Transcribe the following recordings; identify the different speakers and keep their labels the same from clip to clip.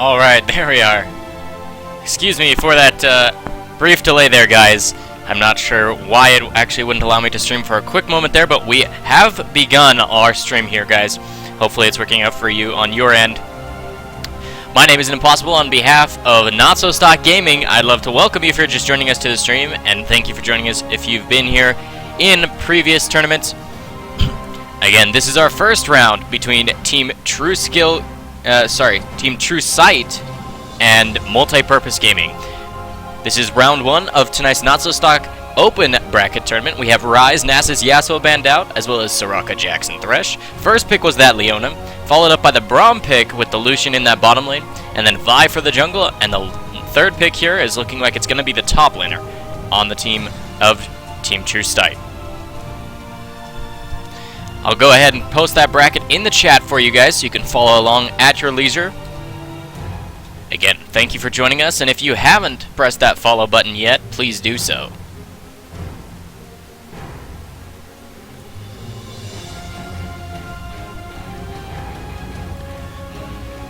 Speaker 1: Alright, there we are. Excuse me for that brief delay there, guys. I'm not sure why it actually wouldn't allow me to stream for a quick moment there, but we have begun our stream here, guys. Hopefully it's working out for you on your end. My name is Impossible. On behalf of NotSoStockGaming, I'd love to welcome you if you're just joining us to the stream, and thank you for joining us if you've been here in previous tournaments. Again, this is our first round between Team True Sight and Multipurpose Gaming. This is round one of tonight's NotSoStock Open Bracket Tournament. We have Rise, Nasus, Yasuo banned out, as well as Soraka, Jackson, Thresh. First pick was that Leona, followed up by the Braum pick with the Lucian in that bottom lane, and then Vi for the jungle, and the third pick here is looking like it's going to be the top laner on the team of Team True Sight. I'll go ahead and post that bracket in the chat for you guys so you can follow along at your leisure. Again, thank you for joining us, and if you haven't pressed that follow button yet, please do so.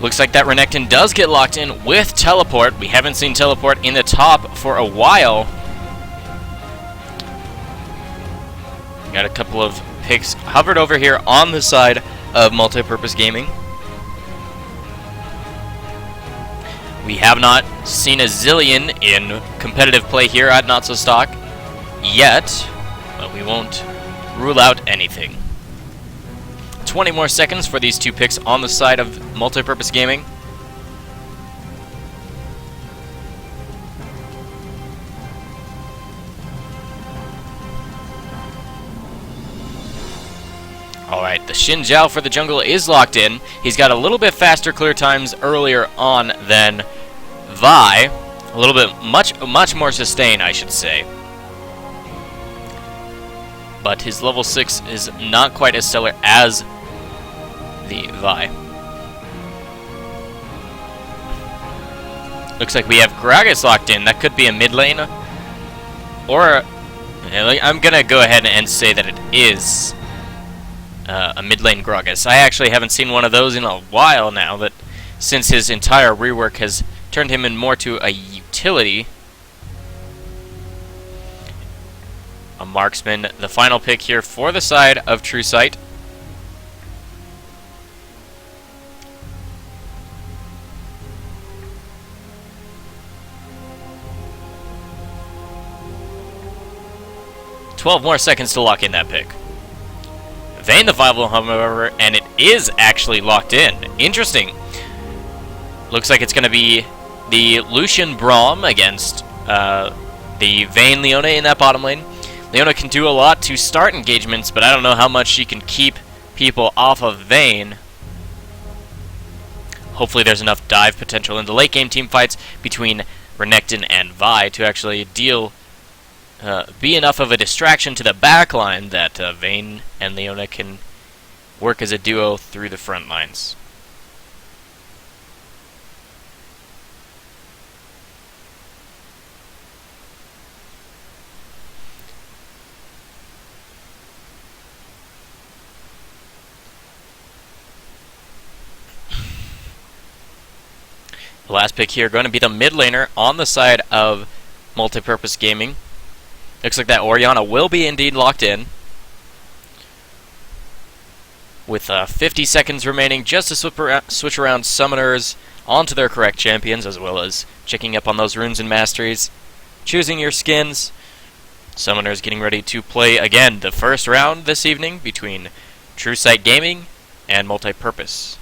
Speaker 1: Looks like that Renekton does get locked in with Teleport. We haven't seen Teleport in the top for a while. Got a couple of picks hovered over here on the side of Multipurpose Gaming. We have not seen a zillion in competitive play here at NotSoStock yet, but we won't rule out anything. 20 more seconds for these two picks on the side of Multipurpose Gaming. Alright, the Xin Zhao for the jungle is locked in. He's got a little bit faster clear times earlier on than Vi. A little bit, much more sustain, I should say. But his level 6 is not quite as stellar as the Vi. Looks like we have Gragas locked in. That could be a mid lane. Or, I'm going to go ahead and say that it is a mid lane Gragas. I actually haven't seen one of those in a while now, that since his entire rework has turned him in more to a utility. A marksman, the final pick here for the side of True Sight. $12 more seconds to lock in that pick. Vayne the Viable, however, and it is actually locked in. Interesting. Looks like it's going to be the Lucian Braum against the Vayne Leona in that bottom lane. Leona can do a lot to start engagements, but I don't know how much she can keep people off of Vayne. Hopefully there's enough dive potential in the late game team fights between Renekton and Vi to actually be enough of a distraction to the backline that Vayne and Leona can work as a duo through the front lines. The last pick here going to be the mid laner on the side of Multipurpose Gaming. Looks like that Orianna will be indeed locked in. With 50 seconds remaining just to switch around summoners onto their correct champions, as well as checking up on those runes and masteries, choosing your skins. Summoners getting ready to play again the first round this evening between True Sight Gaming and Multipurpose.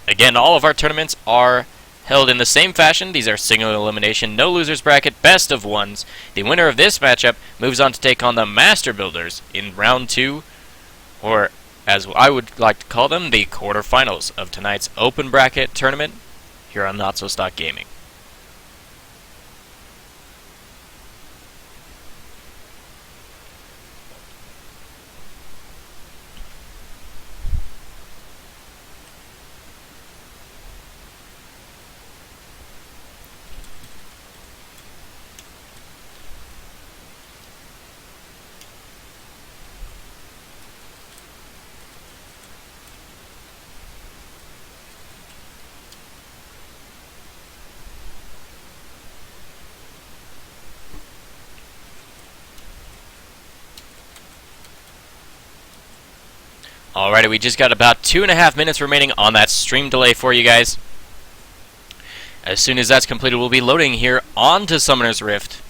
Speaker 1: Again, all of our tournaments are held in the same fashion. These are single elimination, no losers bracket, best of ones. The winner of this matchup moves on to take on the Master Builders in round 2, or as I would like to call them, the quarterfinals of tonight's Open Bracket Tournament here on NotSoStockGaming. Alrighty, we just got about 2.5 minutes remaining on that stream delay for you guys. As soon as that's completed, we'll be loading here onto Summoner's Rift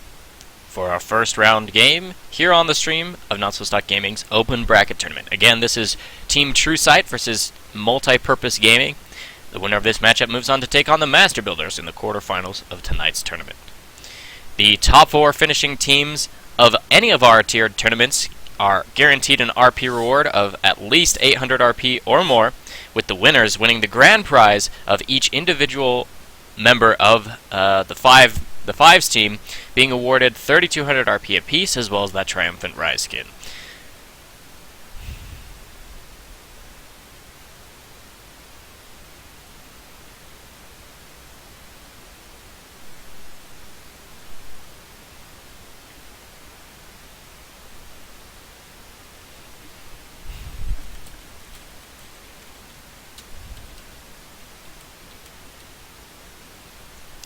Speaker 1: for our first round game here on the stream of NotSoStockGaming's Open Bracket Tournament. Again, this is Team TrueSight versus Multi-Purpose Gaming. The winner of this matchup moves on to take on the Master Builders in the quarterfinals of tonight's tournament. The top 4 finishing teams of any of our tiered tournaments are guaranteed an RP reward of at least 800 RP or more, with the winners winning the grand prize of each individual member of the fives team being awarded 3,200 RP apiece, as well as that Triumphant Rise skin.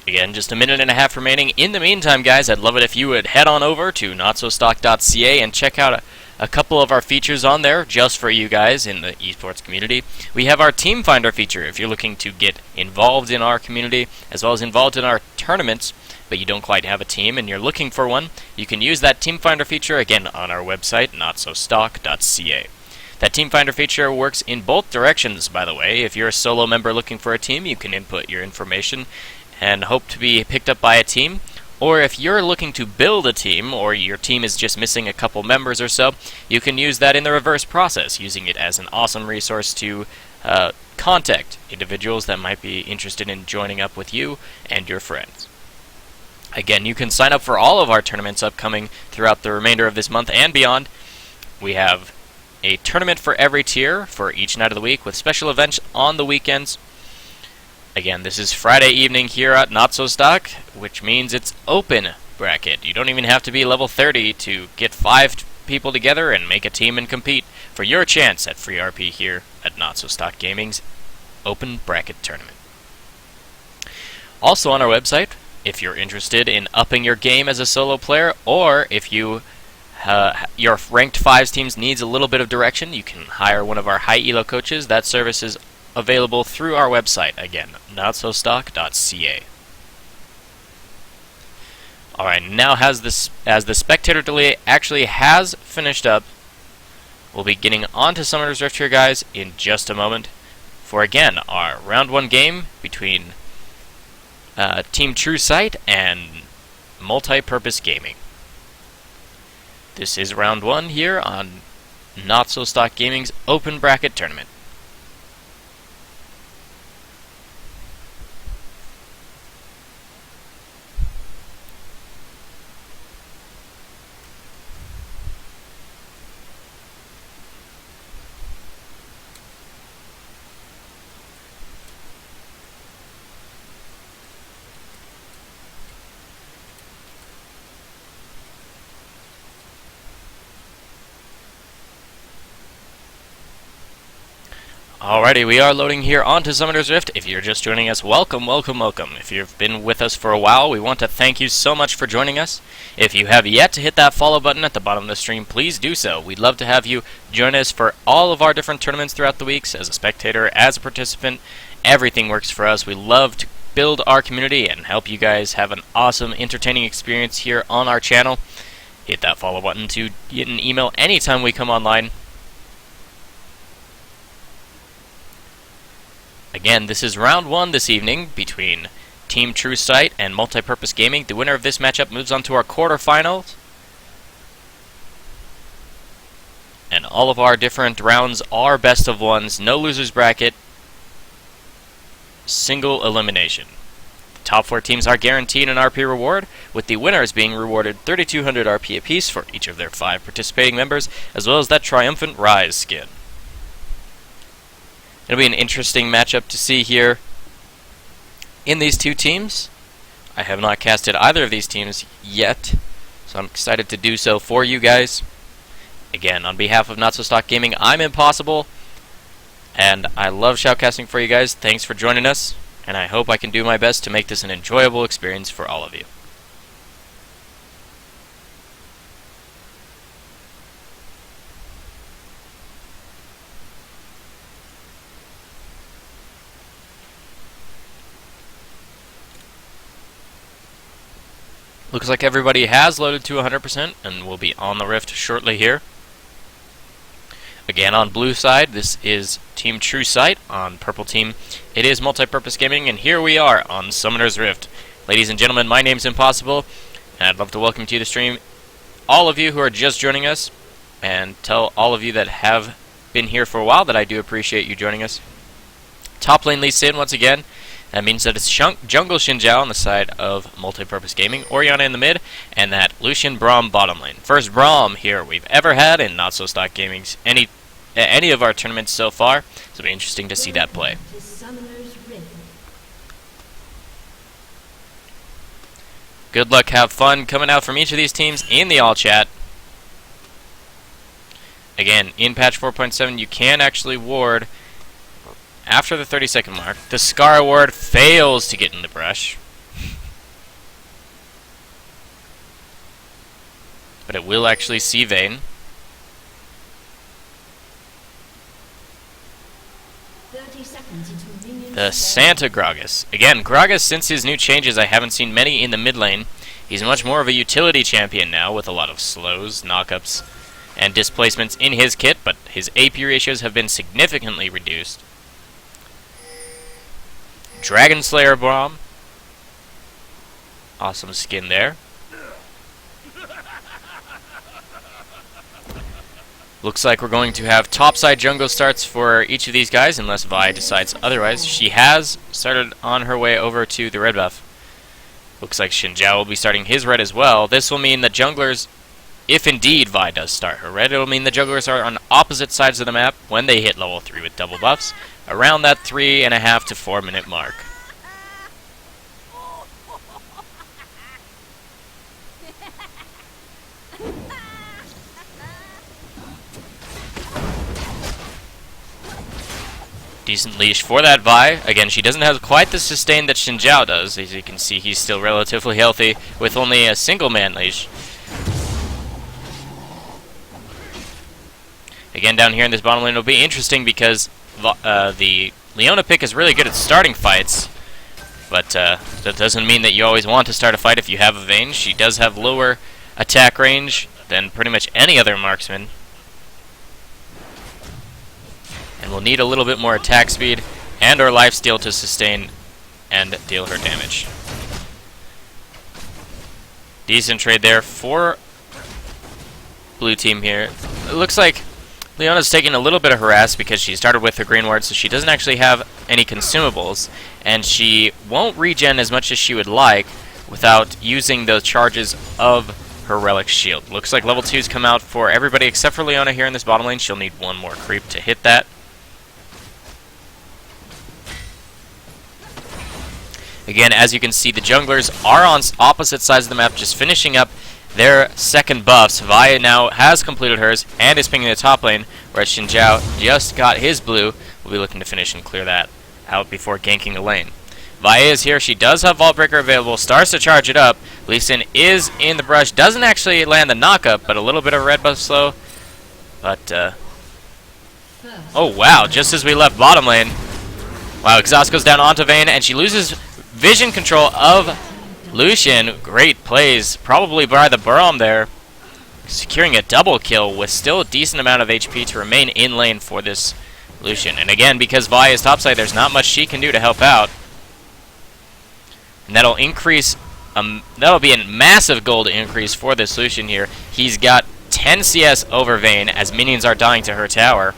Speaker 1: Again, just a minute and a half remaining. In the meantime, guys, I'd love it if you would head on over to NotSoStock.ca and check out a couple of our features on there just for you guys in the esports community. We have our Team Finder feature if you're looking to get involved in our community, as well as involved in our tournaments, but you don't quite have a team and you're looking for one. You can use that Team Finder feature, again, on our website, NotSoStock.ca. That Team Finder feature works in both directions, by the way. If you're a solo member looking for a team, you can input your information and hope to be picked up by a team. Or if you're looking to build a team, or your team is just missing a couple members or so, you can use that in the reverse process, using it as an awesome resource to contact individuals that might be interested in joining up with you and your friends. Again, you can sign up for all of our tournaments upcoming throughout the remainder of this month and beyond. We have a tournament for every tier for each night of the week, with special events on the weekends. Again, this is Friday evening here at NotSoStock, which means it's open bracket. You don't even have to be level 30 to get 5 people together and make a team and compete for your chance at free RP here at NotSoStockGaming's Open Bracket Tournament. Also on our website, if you're interested in upping your game as a solo player, or if your ranked 5s teams needs a little bit of direction, you can hire one of our high elo coaches. That service is available through our website, again, NotSoStock.ca. Alright, now as the spectator delay actually has finished up, we'll be getting on to Summoner's Rift here, guys, in just a moment, for again, our round 1 game between Team TrueSight and Multi-Purpose Gaming. This is round 1 here on NotSoStockGaming's Open Bracket Tournament. Alrighty, we are loading here onto Summoner's Rift. If you're just joining us, welcome, welcome, welcome. If you've been with us for a while, we want to thank you so much for joining us. If you have yet to hit that follow button at the bottom of the stream, please do so. We'd love to have you join us for all of our different tournaments throughout the weeks, as a spectator, as a participant. Everything works for us. We love to build our community and help you guys have an awesome, entertaining experience here on our channel. Hit that follow button to get an email anytime we come online. Again, this is round 1 this evening between Team TrueSight and Multi-Purpose Gaming. The winner of this matchup moves on to our quarterfinals. And all of our different rounds are best of ones, no losers bracket, single elimination. The top 4 teams are guaranteed an RP reward, with the winners being rewarded 3,200 RP apiece for each of their 5 participating members, as well as that Triumphant Rise skin. It'll be an interesting matchup to see here in these two teams. I have not casted either of these teams yet, so I'm excited to do so for you guys. Again, on behalf of NotSoStockGaming, I'm Impossible, and I love shoutcasting for you guys. Thanks for joining us, and I hope I can do my best to make this an enjoyable experience for all of you. Looks like everybody has loaded to 100% and will be on the rift shortly here. Again, on blue side, this is Team True Sight. On purple team, it is Multipurpose Gaming, and here we are on Summoner's Rift. Ladies and gentlemen, my name's Impossible, and I'd love to welcome to the stream all of you who are just joining us, and tell all of you that have been here for a while that I do appreciate you joining us. Top lane Lee Sin once again. That means that it's Jungle Xin Zhao on the side of Multipurpose Gaming, Orianna in the mid, and that Lucian Braum bottom lane. First Braum here we've ever had in NotSoStockGaming's any of our tournaments so far, so it'll be interesting to see that play. Good luck, have fun coming out from each of these teams in the all chat. Again, in patch 4.7 you can actually ward after the 30-second mark. The Scar ward fails to get in the brush, but it will actually see Vayne. The Santa Gragas. Again, Gragas, since his new changes, I haven't seen many in the mid lane. He's much more of a utility champion now, with a lot of slows, knockups, and displacements in his kit, but his AP ratios have been significantly reduced. Dragon Slayer Braum. Awesome skin there. Looks like we're going to have topside jungle starts for each of these guys, unless Vi decides otherwise. She has started on her way over to the red buff. Looks like Xin Zhao will be starting his red as well. This will mean that junglers, if indeed Vi does start her red, it'll mean the junglers are on opposite sides of the map when they hit level 3 with double buffs, around that 3.5 to 4 minute mark. Decent leash for that Vi. Again, she doesn't have quite the sustain that Xin Zhao does. As you can see, he's still relatively healthy with only a single man leash. Again, down here in this bottom lane, it'll be interesting because the Leona pick is really good at starting fights, but that doesn't mean that you always want to start a fight if you have a Vayne. She does have lower attack range than pretty much any other marksman, and will need a little bit more attack speed and or lifesteal to sustain and deal her damage. Decent trade there for blue team here. It looks like Leona's taking a little bit of harass because she started with her green ward, so she doesn't actually have any consumables, and she won't regen as much as she would like without using the charges of her relic shield. Looks like level 2's come out for everybody except for Leona here in this bottom lane. She'll need one more creep to hit that. Again, as you can see, the junglers are on opposite sides of the map, just finishing up their second buffs. Vi now has completed hers and is pinging the top lane, whereas Xin Zhao just got his blue. We'll be looking to finish and clear that out before ganking the lane. Vi is here. She does have Vault Breaker available. Starts to charge it up. Lee Sin is in the brush. Doesn't actually land the knockup, but a little bit of red buff slow. But, oh wow, just as we left bottom lane. Wow, Exhaust goes down onto Vayne, and she loses vision control of Lucian. Great plays, probably by the Braum there, securing a double kill with still a decent amount of HP to remain in lane for this Lucian. And again, because Vi is topside, there's not much she can do to help out. And that'll increase, that'll be a massive gold increase for this Lucian here. He's got 10 CS over Vayne as minions are dying to her tower,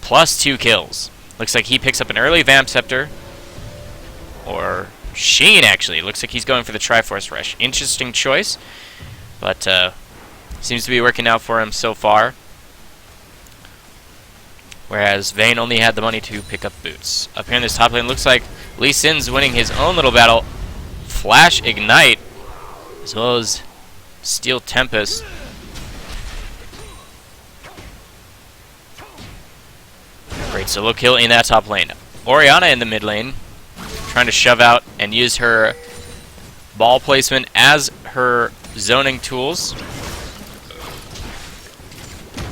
Speaker 1: plus 2 kills. Looks like he picks up an early Vamp Scepter, or Sheen, actually. Looks like he's going for the Triforce Rush. Interesting choice, but seems to be working out for him so far. Whereas Vayne only had the money to pick up boots. Up here in this top lane, looks like Lee Sin's winning his own little battle. Flash Ignite, as well as Steel Tempest. Great solo kill in that top lane. Orianna in the mid lane, trying to shove out and use her ball placement as her zoning tools.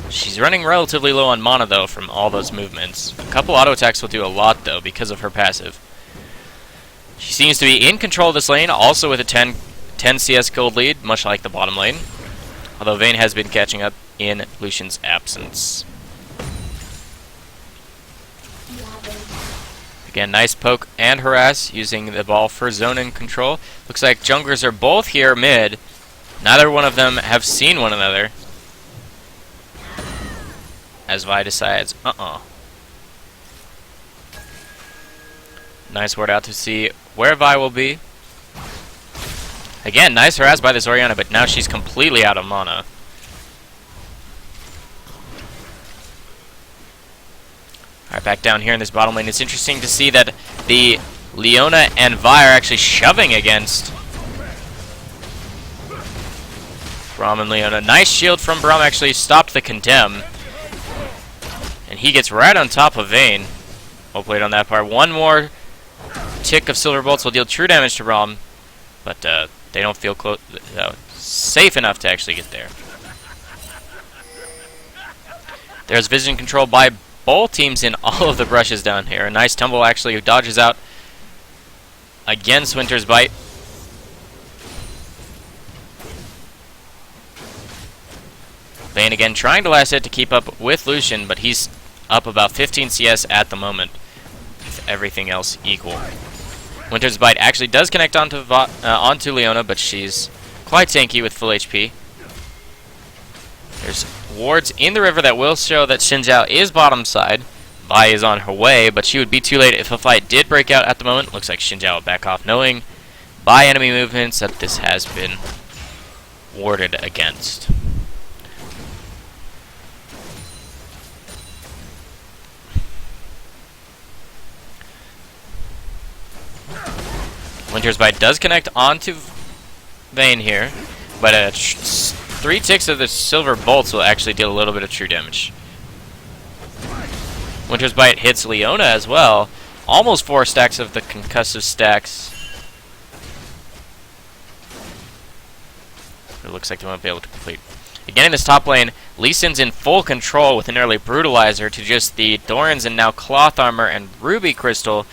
Speaker 1: She's running relatively low on mana, though, from all those movements. A couple auto attacks will do a lot, though, because of her passive. She seems to be in control of this lane, also with a 10 10 CS gold lead, much like the bottom lane. Although Vayne has been catching up in Lucian's absence. Again, nice poke and harass using the ball for zone and control. Looks like junglers are both here mid. Neither one of them have seen one another. As Vi decides, Nice word out to see where Vi will be. Again, nice harass by this Orianna, but now she's completely out of mana. Alright, back down here in this bottom lane. It's interesting to see that the Leona and Vi are actually shoving against Braum and Leona. Nice shield from Braum, actually stopped the condemn. And he gets right on top of Vayne. Well played on that part. One more tick of Silver Bolts will deal true damage to Braum, but they don't feel safe enough to actually get there. There's vision control by both teams in all of the brushes down here. A nice tumble actually dodges out against Winter's Bite. Vayne again trying to last hit to keep up with Lucian, but he's up about 15 CS at the moment, with everything else equal. Winter's Bite actually does connect onto Leona, but she's quite tanky with full HP. There's wards in the river that will show that Xin Zhao is bottom side. Vi is on her way, but she would be too late if a fight did break out at the moment. Looks like Xin Zhao will back off, knowing by enemy movements that this has been warded against. Winter's Bite does connect onto Vayne here, but 3 ticks of the Silver Bolts will actually deal a little bit of true damage. Winter's Bite hits Leona as well. Almost 4 stacks of the concussive stacks. It looks like they won't be able to complete. Again in this top lane, Lee Sin's in full control with an early Brutalizer to just the Doran's and now Cloth Armor and Ruby Crystal.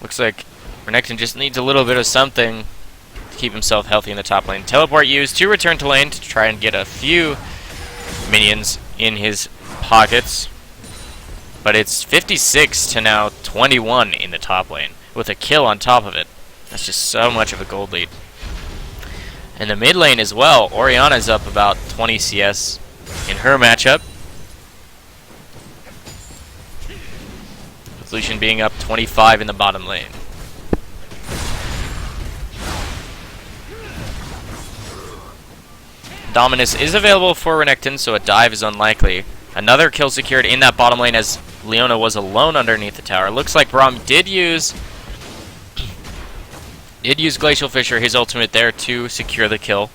Speaker 1: Looks like Renekton just needs a little bit of something to keep himself healthy in the top lane. Teleport used to return to lane to try and get a few minions in his pockets. But it's 56 to now 21 in the top lane, with a kill on top of it. That's just so much of a gold lead. In the mid lane as well, Orianna's up about 20 CS in her matchup, with Lucian being up 25 in the bottom lane. Dominus is available for Renekton, so a dive is unlikely. Another kill secured in that bottom lane as Leona was alone underneath the tower. Looks like Braum did use Glacial Fissure, his ultimate there, to secure the kill.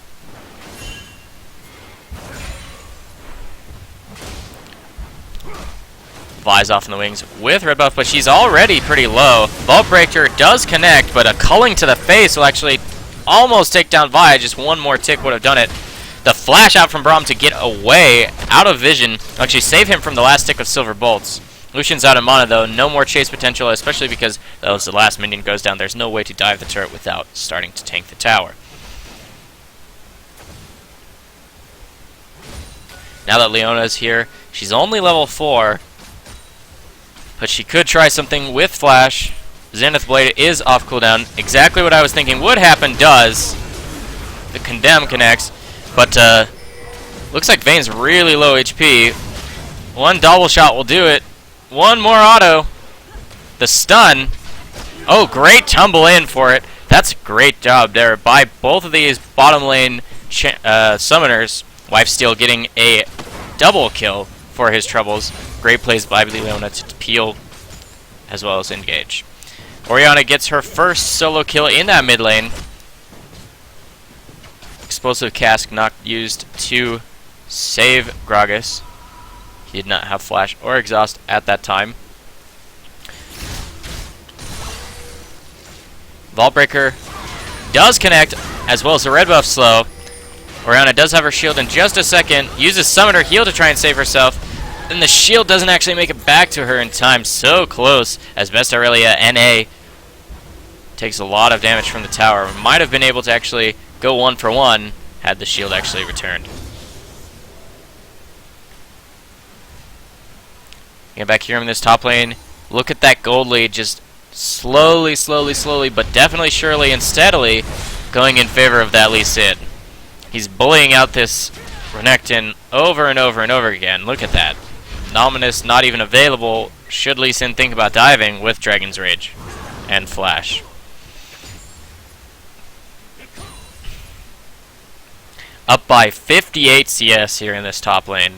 Speaker 1: Vi's off in the wings with red buff, but she's already pretty low. Vault Breaker does connect, but a culling to the face will actually almost take down Vi. Just one more tick would have done it. The flash out from Braum to get away, out of vision, actually save him from the last tick of Silver Bolts. Lucian's out of mana though, no more chase potential, especially because as the last minion goes down, there's no way to dive the turret without starting to tank the tower. Now that Leona's here, she's only level 4, but she could try something with Flash. Zenith Blade is off cooldown. Exactly what I was thinking would happen does. The Condemn connects. But, looks like Vayne's really low HP. One double shot will do it. One more auto. The stun. Oh, great tumble in for it. That's a great job there by both of these bottom lane summoners. Lifesteal getting a double kill for his troubles. Great plays by Leona to peel as well as engage. Orianna gets her first solo kill in that mid lane. Explosive Cask not used to save Gragas. He did not have Flash or Exhaust at that time. Vault Breaker does connect, as well as the red buff slow. Orianna does have her shield in just a second. Uses Summoner Heal to try and save herself. And the shield doesn't actually make it back to her in time. So close as Best Aurelia NA Takes a lot of damage from the tower. Might have been able to actually go 1 for 1 had the shield actually returned. Get back here in this top lane. Look at that gold lead just slowly, but definitely surely and steadily going in favor of that Lee Sin. He's bullying out this Renekton over and over and over again. Look at that. Nominus not even available. Should Lee Sin think about diving with Dragon's Rage and Flash. Up by 58 CS here in this top lane.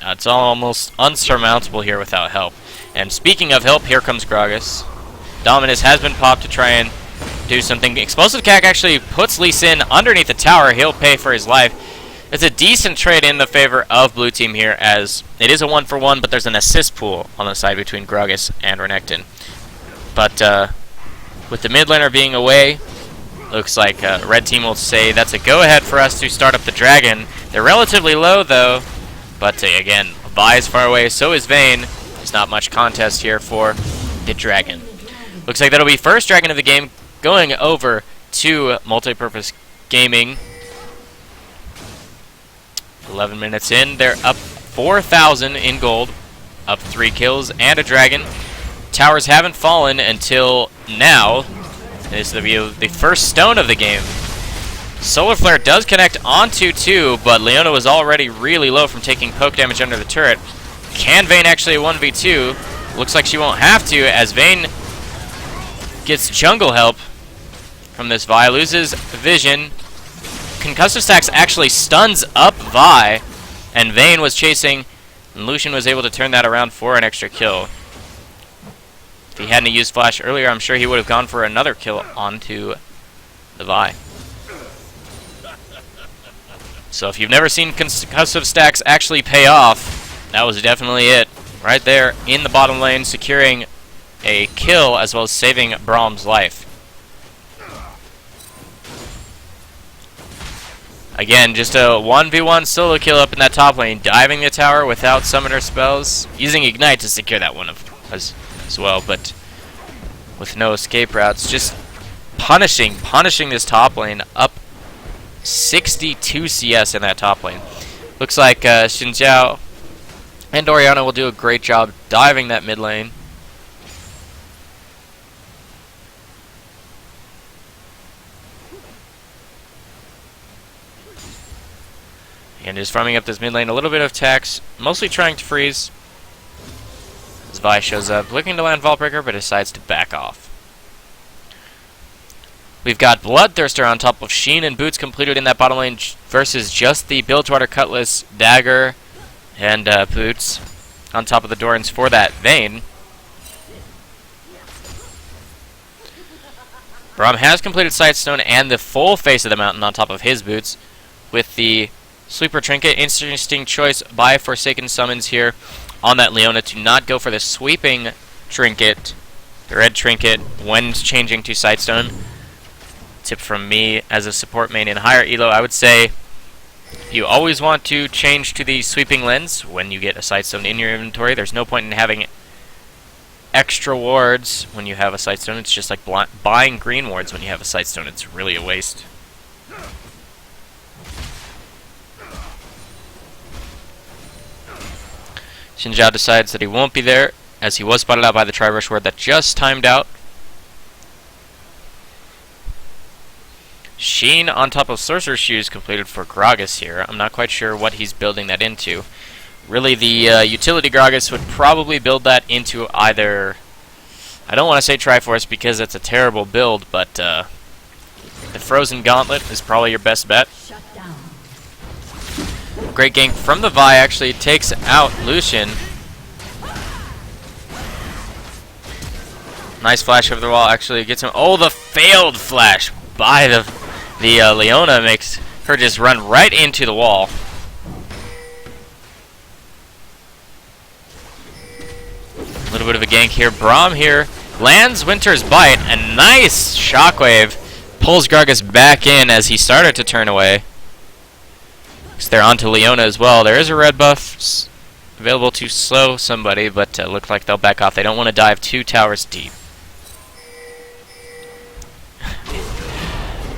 Speaker 1: It's almost unsurmountable here without help. And speaking of help, here comes Gragas. Dominus has been popped to try and do something. Explosive Cack actually puts Lee Sin underneath the tower. He'll pay for his life. It's a decent trade in the favor of blue team here, as it is a 1 for 1, but there's an assist pool on the side between Gragas and Renekton. But with the mid laner being away, looks like red team will say that's a go-ahead for us to start up the dragon. They're relatively low, though, but again, Vi is far away, so is Vayne. There's not much contest here for the dragon. Looks like that'll be first dragon of the game, going over to Multipurpose Gaming. 11 minutes in, they're up 4,000 in gold, up 3 kills and a dragon. Towers haven't fallen until now. This will be the first stone of the game. Solar Flare does connect onto 2, but Leona was already really low from taking poke damage under the turret. Can Vayne actually 1v2? Looks like she won't have to, as Vayne gets jungle help from this Vi. Loses vision. Concussive Stacks actually stuns up Vi, and Vayne was chasing, and Lucian was able to turn that around for an extra kill. If he hadn't used Flash earlier, I'm sure he would have gone for another kill onto the Vi. So if you've never seen Concussive Stacks actually pay off, that was definitely it. Right there in the bottom lane, securing a kill as well as saving Braum's life. Again, just a 1v1 solo kill up in that top lane, diving the tower without summoner spells, using Ignite to secure that one as well, but with no escape routes, just punishing this top lane, up 62 CS in that top lane. Looks like Xinjiao and Orianna will do a great job diving that mid lane. And just farming up this mid lane, a little bit of tax, mostly trying to freeze. As Vi shows up, looking to land Vaultbreaker, but decides to back off. We've got Bloodthirster on top of Sheen and Boots completed in that bottom lane versus just the Bilgewater Cutlass, Dagger, and Boots on top of the Dorans for that Vayne. Braum has completed Sightstone and the full face of the mountain on top of his Boots with the Sleeper Trinket. Interesting choice by Forsaken Summons here on that Leona to not go for the sweeping trinket, the red trinket, when changing to Sightstone. Tip from me as a support main in higher elo, I would say you always want to change to the sweeping lens when you get a Sightstone in your inventory. There's no point in having extra wards when you have a Sightstone. It's just like buying green wards when you have a Sightstone. It's really a waste. Xinjiao decides that he won't be there, as he was spotted out by the Tribush ward that just timed out. Sheen on top of Sorcerer's Shoes completed for Gragas here. I'm not quite sure what he's building that into. Really, the utility Gragas would probably build that into either... I don't want to say Triforce because that's a terrible build, but the Frozen Gauntlet is probably your best bet. Great gank from the Vi, actually takes out Lucian. Nice flash over the wall, actually gets him. Oh, the failed flash by the Leona makes her just run right into the wall. A little bit of a gank here. Braum here lands Winter's Bite, and nice shockwave pulls Gragas back in as he started to turn away. They're onto Leona as well. There is a red buff available to slow somebody, but look like they'll back off. They don't want to dive 2 towers deep.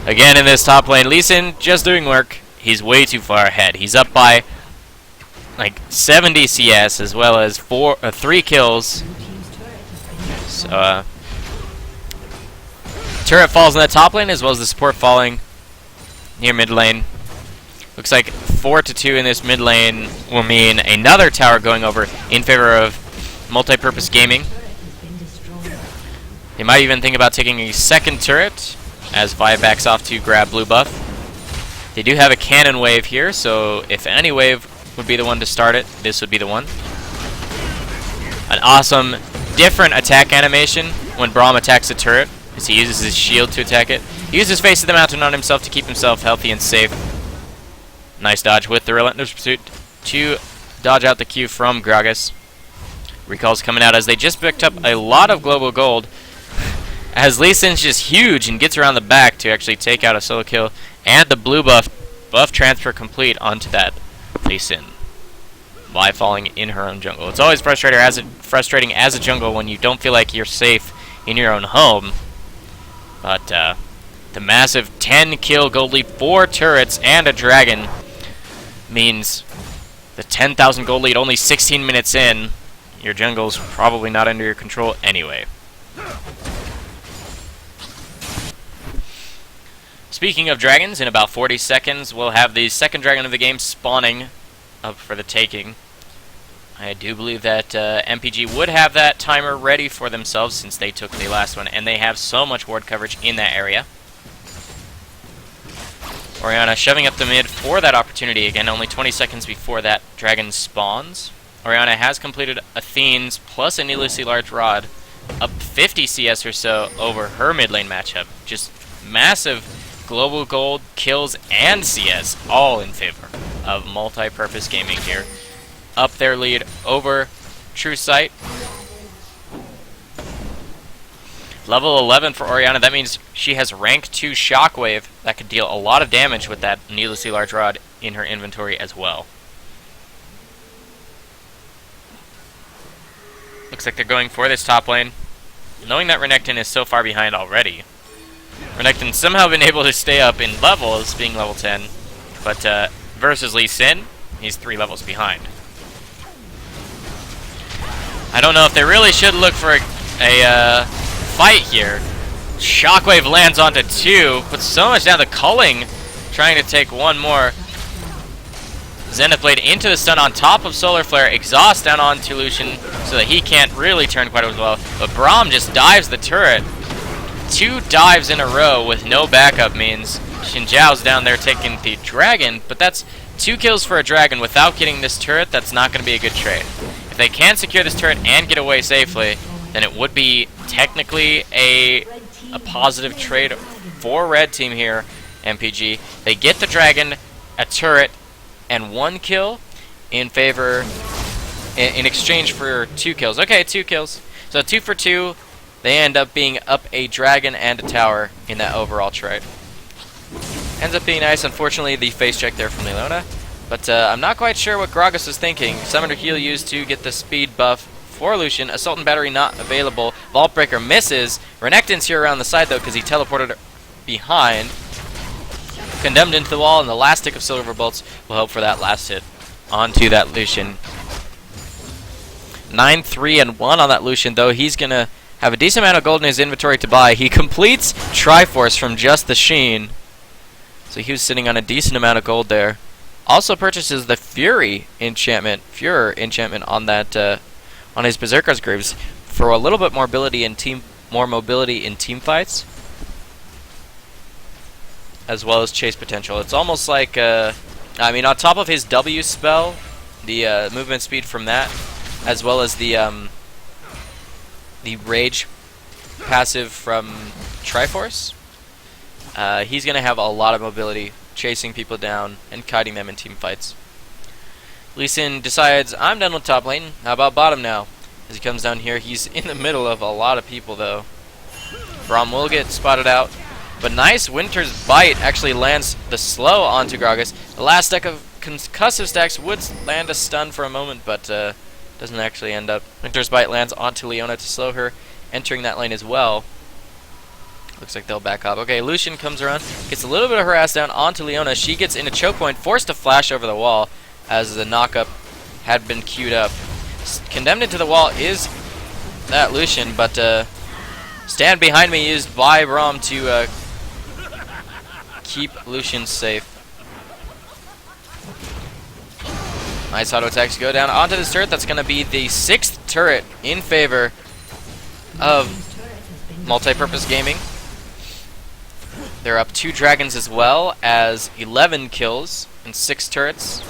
Speaker 1: Again in this top lane, Lee Sin just doing work. He's way too far ahead. He's up by like 70 CS as well as 3 kills. So turret falls in that top lane as well as the support falling near mid lane. Looks like 4-2 in this mid lane will mean another tower going over in favor of multi-purpose gaming. They might even think about taking a second turret as Vi backs off to grab blue buff. They do have a cannon wave here, so if any wave would be the one to start it, this would be the one. An awesome different attack animation when Braum attacks a turret, as he uses his shield to attack it. He uses Face of the Mountain on himself to keep himself healthy and safe. Nice dodge with the Relentless Pursuit to dodge out the Q from Gragas. Recalls coming out as they just picked up a lot of global gold, as Lee Sin's just huge and gets around the back to actually take out a solo kill, and the blue buff transfer complete onto that Lee Sin. Vi falling in her own jungle. It's always frustrating as a jungle when you don't feel like you're safe in your own home. But the massive 10 kill gold lead, 4 turrets, and a dragon means the 10,000 gold lead only 16 minutes in. Your jungle's probably not under your control anyway. Speaking of dragons, in about 40 seconds, we'll have the second dragon of the game spawning up for the taking. I do believe that MPG would have that timer ready for themselves since they took the last one, and they have so much ward coverage in that area. Orianna shoving up the mid for that opportunity. Again, only 20 seconds before that dragon spawns. Orianna has completed Athene's plus a needlessly large rod, up 50 CS or so over her mid lane matchup. Just massive global gold, kills, and CS, all in favor of multi-purpose gaming here. Up their lead over True Sight. Level 11 for Orianna. That means she has rank 2 Shockwave that could deal a lot of damage with that needlessly large rod in her inventory as well. Looks like they're going for this top lane, knowing that Renekton is so far behind already. Renekton's somehow been able to stay up in levels, being level 10, but versus Lee Sin, he's 3 levels behind. I don't know if they really should look for a fight here. Shockwave lands onto 2, puts so much down to Culling, trying to take one more. Zenith Blade into the stun on top of Solar Flare, exhaust down onto Lucian so that he can't really turn quite as well. But Braum just dives the turret. 2 dives in a row with no backup means Xin Zhao's down there taking the dragon, but that's 2 kills for a dragon without getting this turret. That's not going to be a good trade. If they can secure this turret and get away safely, then it would be technically a positive trade for Red Team here, MPG. They get the dragon, a turret, and 1 kill in favor, in exchange for 2 kills. Okay, 2 kills. So 2 for 2. They end up being up a dragon and a tower in that overall trade. Ends up being nice. Unfortunately, the face check there from Leona. But I'm not quite sure what Gragas was thinking. Summoner heal used to get the speed buff for Lucian. Assault and Battery not available. Vault Breaker misses. Renekton's here around the side, though, because he teleported behind. Condemned into the wall, and the last tick of Silver Bolts will help for that last hit onto that Lucian. 9-3-1 on that Lucian, though. He's going to have a decent amount of gold in his inventory to buy. He completes Triforce from just the Sheen. So he was sitting on a decent amount of gold there. Also purchases the Furor enchantment on that on his Berserker's Greaves for a little bit more mobility in team fights, as well as chase potential. It's almost like I mean, on top of his W spell, the movement speed from that, as well as the Rage passive from Triforce, he's going to have a lot of mobility, chasing people down and kiting them in team fights. Lee Sin decides, I'm done with top lane, how about bottom now? As he comes down here, he's in the middle of a lot of people, though. Braum will get spotted out, but nice Winter's Bite actually lands the slow onto Gragas. The last stack of concussive stacks would land a stun for a moment, but doesn't actually end up. Winter's Bite lands onto Leona to slow her, entering that lane as well. Looks like they'll back up. Okay, Lucian comes around, gets a little bit of harass down onto Leona. She gets into choke point, forced to flash over the wall as the knockup had been queued up. Condemned into the wall is that Lucian, but stand behind me used by Braum to keep Lucian safe. Nice auto attacks go down onto this turret. That's going to be the 6th turret in favor of Multipurpose Gaming. They're up 2 dragons as well as 11 kills and 6 turrets.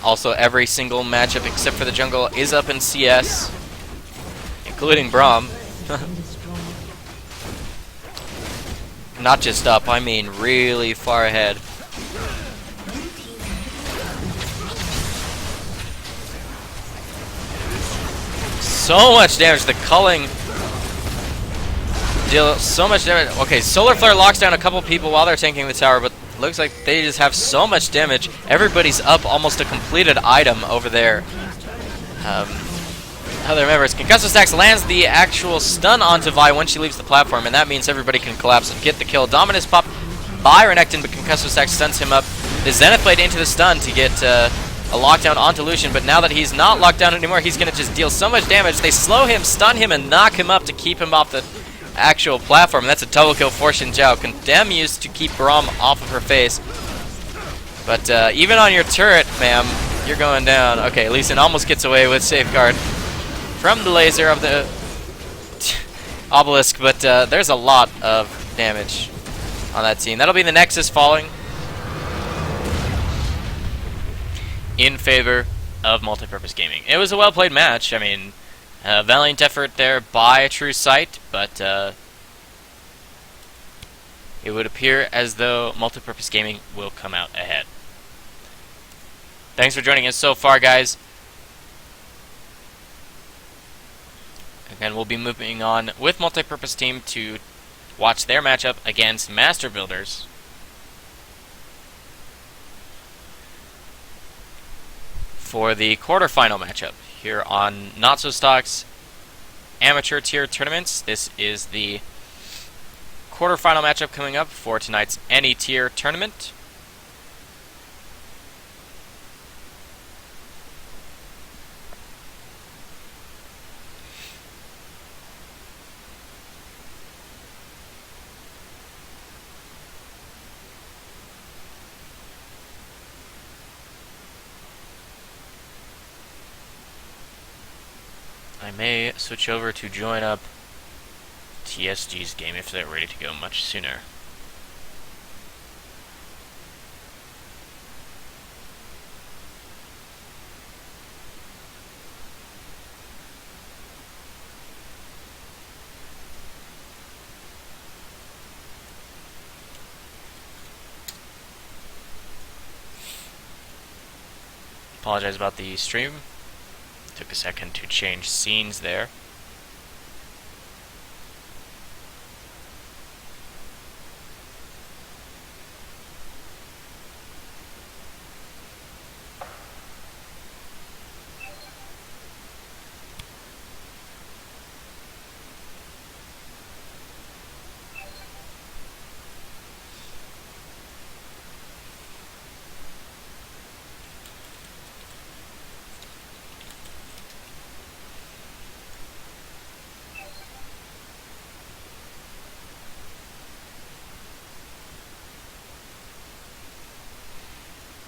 Speaker 1: Also, every single matchup except for the jungle is up in CS, including Braum. Not just up, I mean really far ahead. So much damage. The culling deal so much damage. Okay, Solar Flare locks down a couple people while they're tanking the tower, but looks like they just have so much damage. Everybody's up almost a completed item over there. Other members, Concussive Stacks lands the actual stun onto Vi when she leaves the platform, and that means everybody can collapse and get the kill. Dominus pop by Renekton, but Concussive Stacks stuns him up. The Zenith Blade into the stun to get a lockdown onto Lucian, but now that he's not locked down anymore, he's going to just deal so much damage. They slow him, stun him, and knock him up to keep him off the actual platform. And that's a double kill for Xin Zhao. Condemn used to keep Braum off of her face. But even on your turret, ma'am, you're going down. Okay, Lucian almost gets away with Safeguard from the laser of the obelisk, but there's a lot of damage on that team. That'll be the Nexus falling in favor of Multipurpose Gaming. It was a well-played match. I mean, valiant effort there by True Sight, but it would appear as though Multipurpose Gaming will come out ahead. Thanks for joining us so far, guys. Again, we'll be moving on with Multipurpose Team to watch their matchup against Master Builders. For the quarterfinal matchup here on NotSoStock's Amateur Tier Tournaments. This is the quarterfinal matchup coming up for tonight's Any Tier Tournament. I may switch over to join up TSG's game if they're ready to go much sooner. Apologize about the stream. Took a second to change scenes there.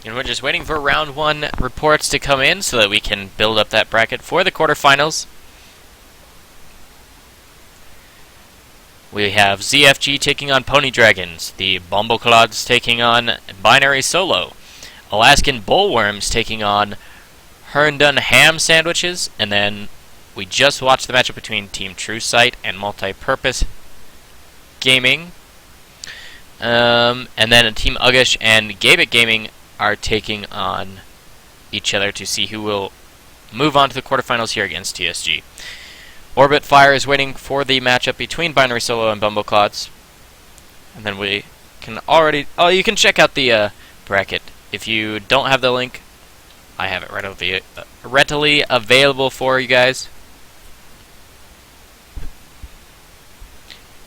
Speaker 1: And we're just waiting for round 1 reports to come in so that we can build up that bracket for the quarterfinals. We have ZFG taking on Pony Dragons, the Bumbleclods taking on Binary Solo, Alaskan Bullworms taking on Herndon Ham Sandwiches, and then we just watched the matchup between Team True Sight and Multipurpose Gaming. And then Team Uggish and Gabit Gaming are taking on each other to see who will move on to the quarterfinals here against TSG. Orbit Fire is waiting for the matchup between Binary Solo and Bumbleclods. And then we can already... Oh, you can check out the bracket. If you don't have the link, I have it readily available for you guys.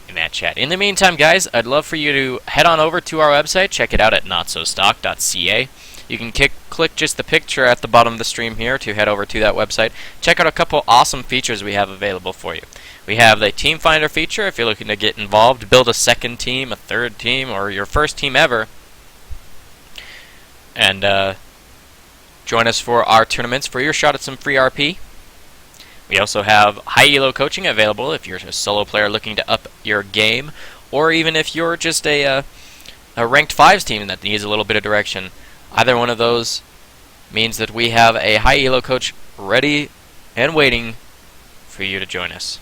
Speaker 1: in that chat. In the meantime, guys, I'd love for you to head on over to our website. Check it out at NotSoStock.ca. You can click just the picture at the bottom of the stream here to head over to that website. Check out a couple awesome features we have available for you. We have the Team Finder feature if you're looking to get involved, build a second team, a third team, or your first team ever. And join us for our tournaments for your shot at some free RP. We also have high elo coaching available if you're a solo player looking to up your game, or even if you're just a ranked 5s team that needs a little bit of direction. Either one of those means that we have a high elo coach ready and waiting for you to join us.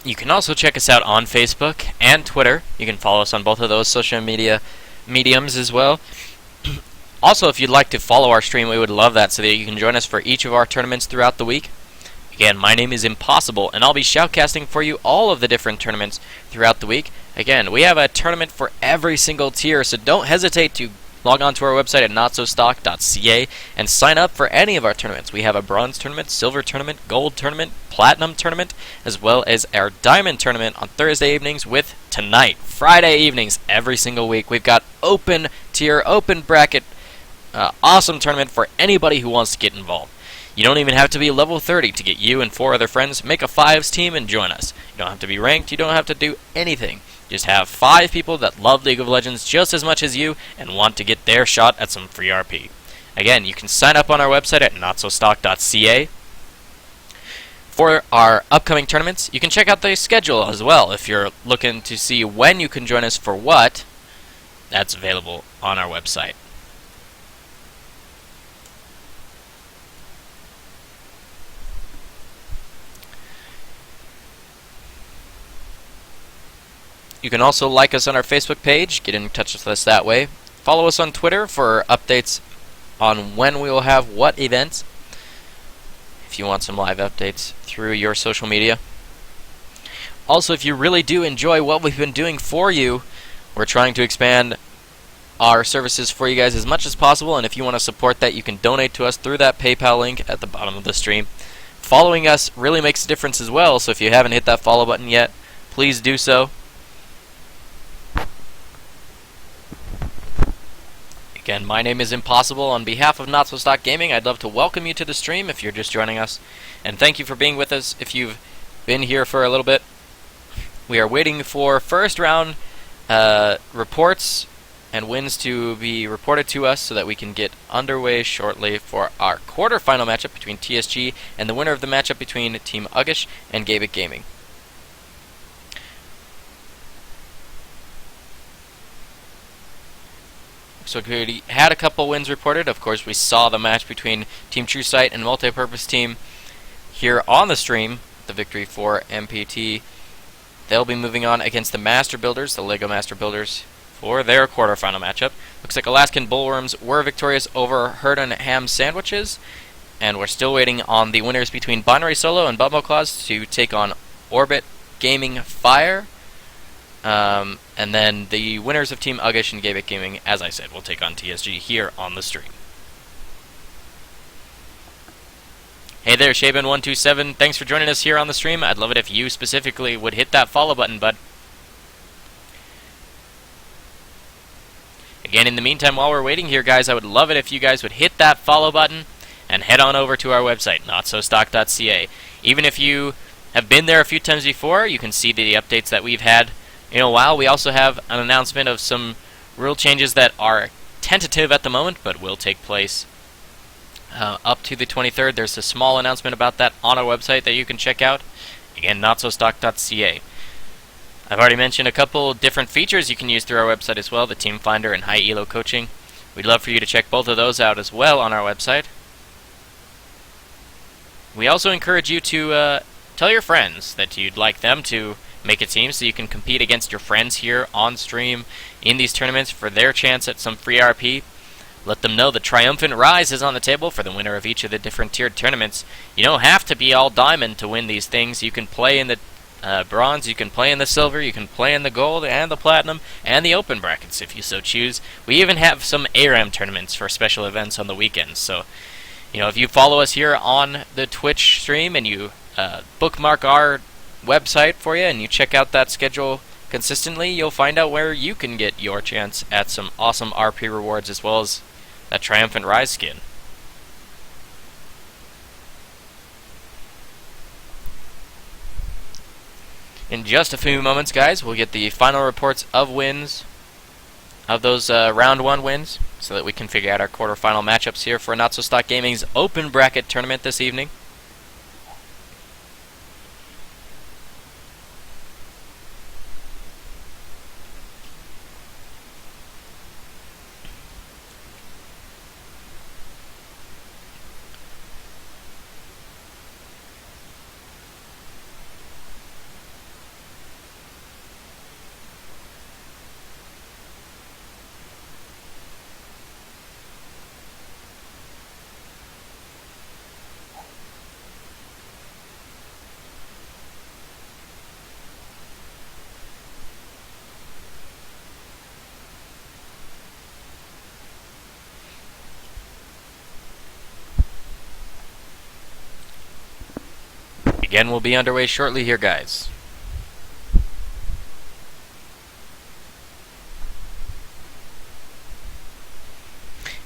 Speaker 1: You can also check us out on Facebook and Twitter. You can follow us on both of those social media mediums as well. Also, if you'd like to follow our stream, we would love that so that you can join us for each of our tournaments throughout the week. Again, my name is Impossible, and I'll be shoutcasting for you all of the different tournaments throughout the week. Again, we have a tournament for every single tier, so don't hesitate to log on to our website at NotSoStock.ca and sign up for any of our tournaments. We have a bronze tournament, silver tournament, gold tournament, platinum tournament, as well as our diamond tournament on Thursday evenings with tonight, Friday evenings, every single week. We've got open tier, open bracket, awesome tournament for anybody who wants to get involved. You don't even have to be level 30 to get you and 4 other friends, make a 5s team and join us. You don't have to be ranked, you don't have to do anything. Just have 5 people that love League of Legends just as much as you and want to get their shot at some free RP. Again, you can sign up on our website at NotSoStock.ca. For our upcoming tournaments, you can check out the schedule as well if you're looking to see when you can join us for what. That's available on our website. You can also like us on our Facebook page, get in touch with us that way. Follow us on Twitter for updates on when we will have what events, if you want some live updates through your social media. Also, if you really do enjoy what we've been doing for you, we're trying to expand our services for you guys as much as possible, and if you want to support that, you can donate to us through that PayPal link at the bottom of the stream. Following us really makes a difference as well, so if you haven't hit that follow button yet, please do so. Again, my name is Impossible. On behalf of NotSoStockGaming, I'd love to welcome you to the stream if you're just joining us, and thank you for being with us if you've been here for a little bit. We are waiting for first round reports and wins to be reported to us so that we can get underway shortly for our quarterfinal matchup between TSG and the winner of the matchup between Team Uggish and Gabic Gaming. So we had a couple wins reported. Of course, we saw the match between Team TrueSight and Multipurpose Team here on the stream, the victory for MPT. They'll be moving on against the Master Builders, the LEGO Master Builders, for their quarterfinal matchup. Looks like Alaskan Bullworms were victorious over Herd and Ham Sandwiches, and we're still waiting on the winners between Binary Solo and Bumble Claws to take on Orbit Gaming Fire. And then the winners of Team Uggish and Gabic Gaming, as I said, will take on TSG here on the stream. Hey there, Shaban127. Thanks for joining us here on the stream. I'd love it if you specifically would hit that follow button, bud. Again, in the meantime, while we're waiting here, guys, I would love it if you guys would hit that follow button and head on over to our website, NotSoStock.ca. Even if you have been there a few times before, you can see the updates that we've had in a while. We also have an announcement of some rule changes that are tentative at the moment, but will take place up to the 23rd. There's a small announcement about that on our website that you can check out. Again, NotSoStock.ca. I've already mentioned a couple different features you can use through our website as well, the Team Finder and High Elo Coaching. We'd love for you to check both of those out as well on our website. We also encourage you to tell your friends that you'd like them to make a team so you can compete against your friends here on stream in these tournaments for their chance at some free RP. Let them know the triumphant rise is on the table for the winner of each of the different tiered tournaments. You don't have to be all diamond to win these things. You can play in the bronze, you can play in the silver, you can play in the gold and the platinum and the open brackets if you so choose. We even have some ARAM tournaments for special events on the weekends. So, if you follow us here on the Twitch stream and you bookmark our website for you and you check out that schedule consistently, you'll find out where you can get your chance at some awesome RP rewards as well as that Triumphant Rise skin. In just a few moments, guys, we'll get the final reports of wins, of those round 1 wins, so that we can figure out our quarterfinal matchups here for NotSoStockGaming's open bracket tournament this evening. Again, we'll be underway shortly here, guys.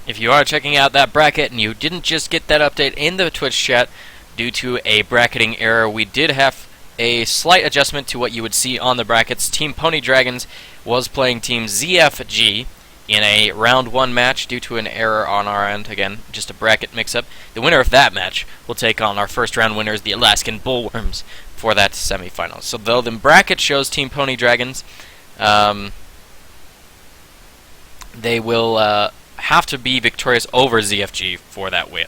Speaker 1: If you are checking out that bracket and you didn't just get that update in the Twitch chat due to a bracketing error, we did have a slight adjustment to what you would see on the brackets. Team Pony Dragons was playing Team ZFG in a round 1 match due to an error on our end. Again, just a bracket mix-up. The winner of that match will take on our first round winners, the Alaskan Bullworms, for that semifinal. So though the bracket shows Team Pony Dragons, they will have to be victorious over ZFG for that win.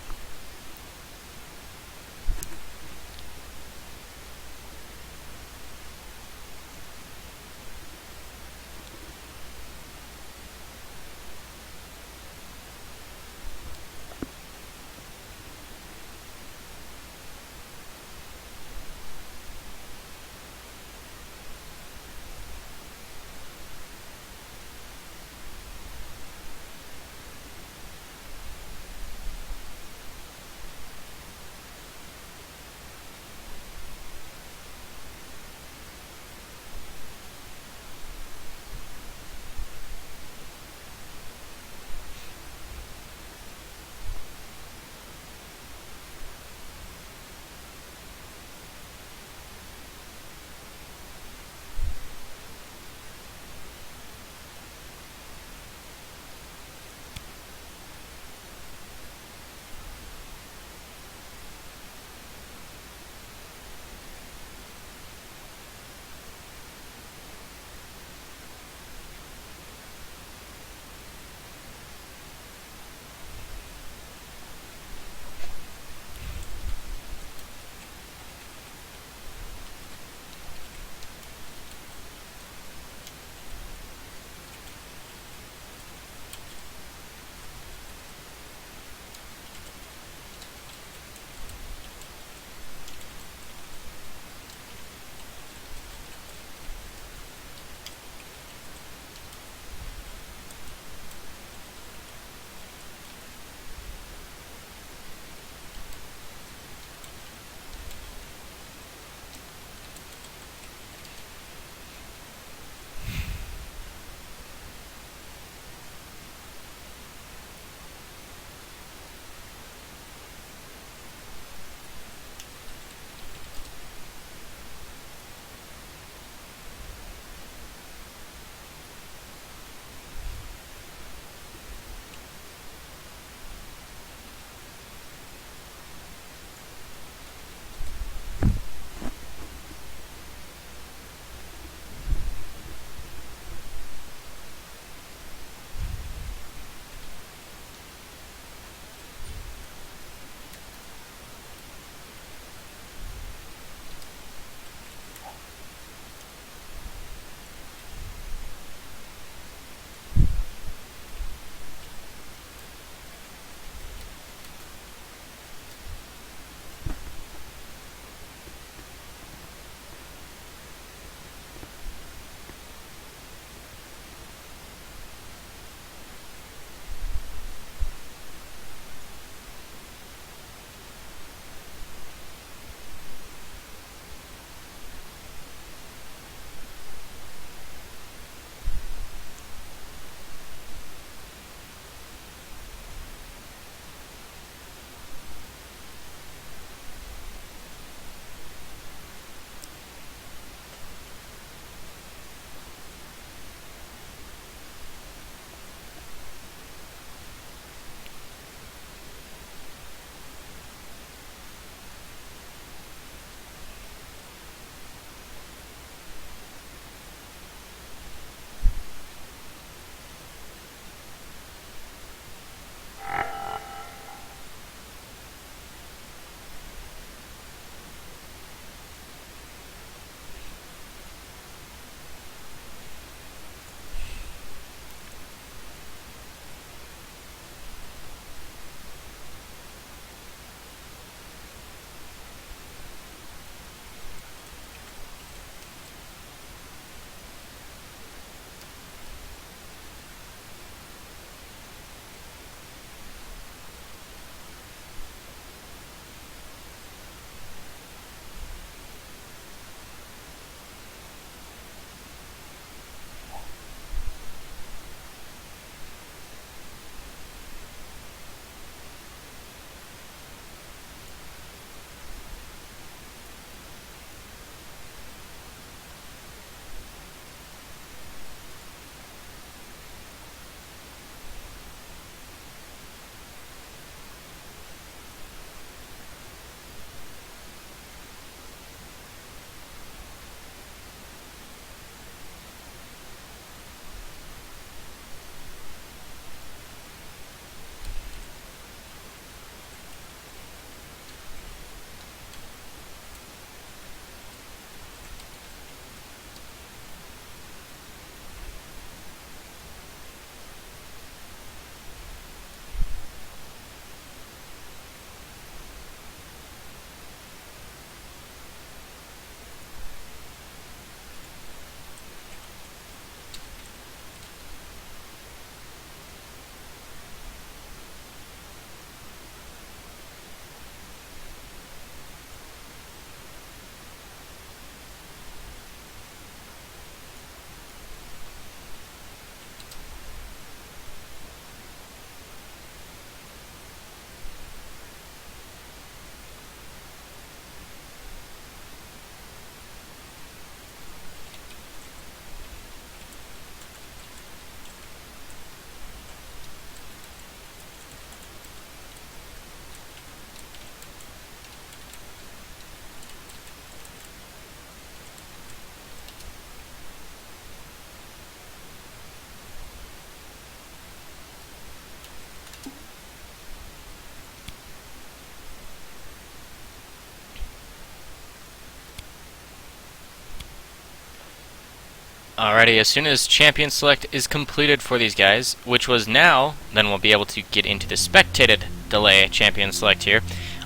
Speaker 1: Alrighty, as soon as champion select is completed for these guys, which was now, then we'll be able to get into the spectated delay champion select here.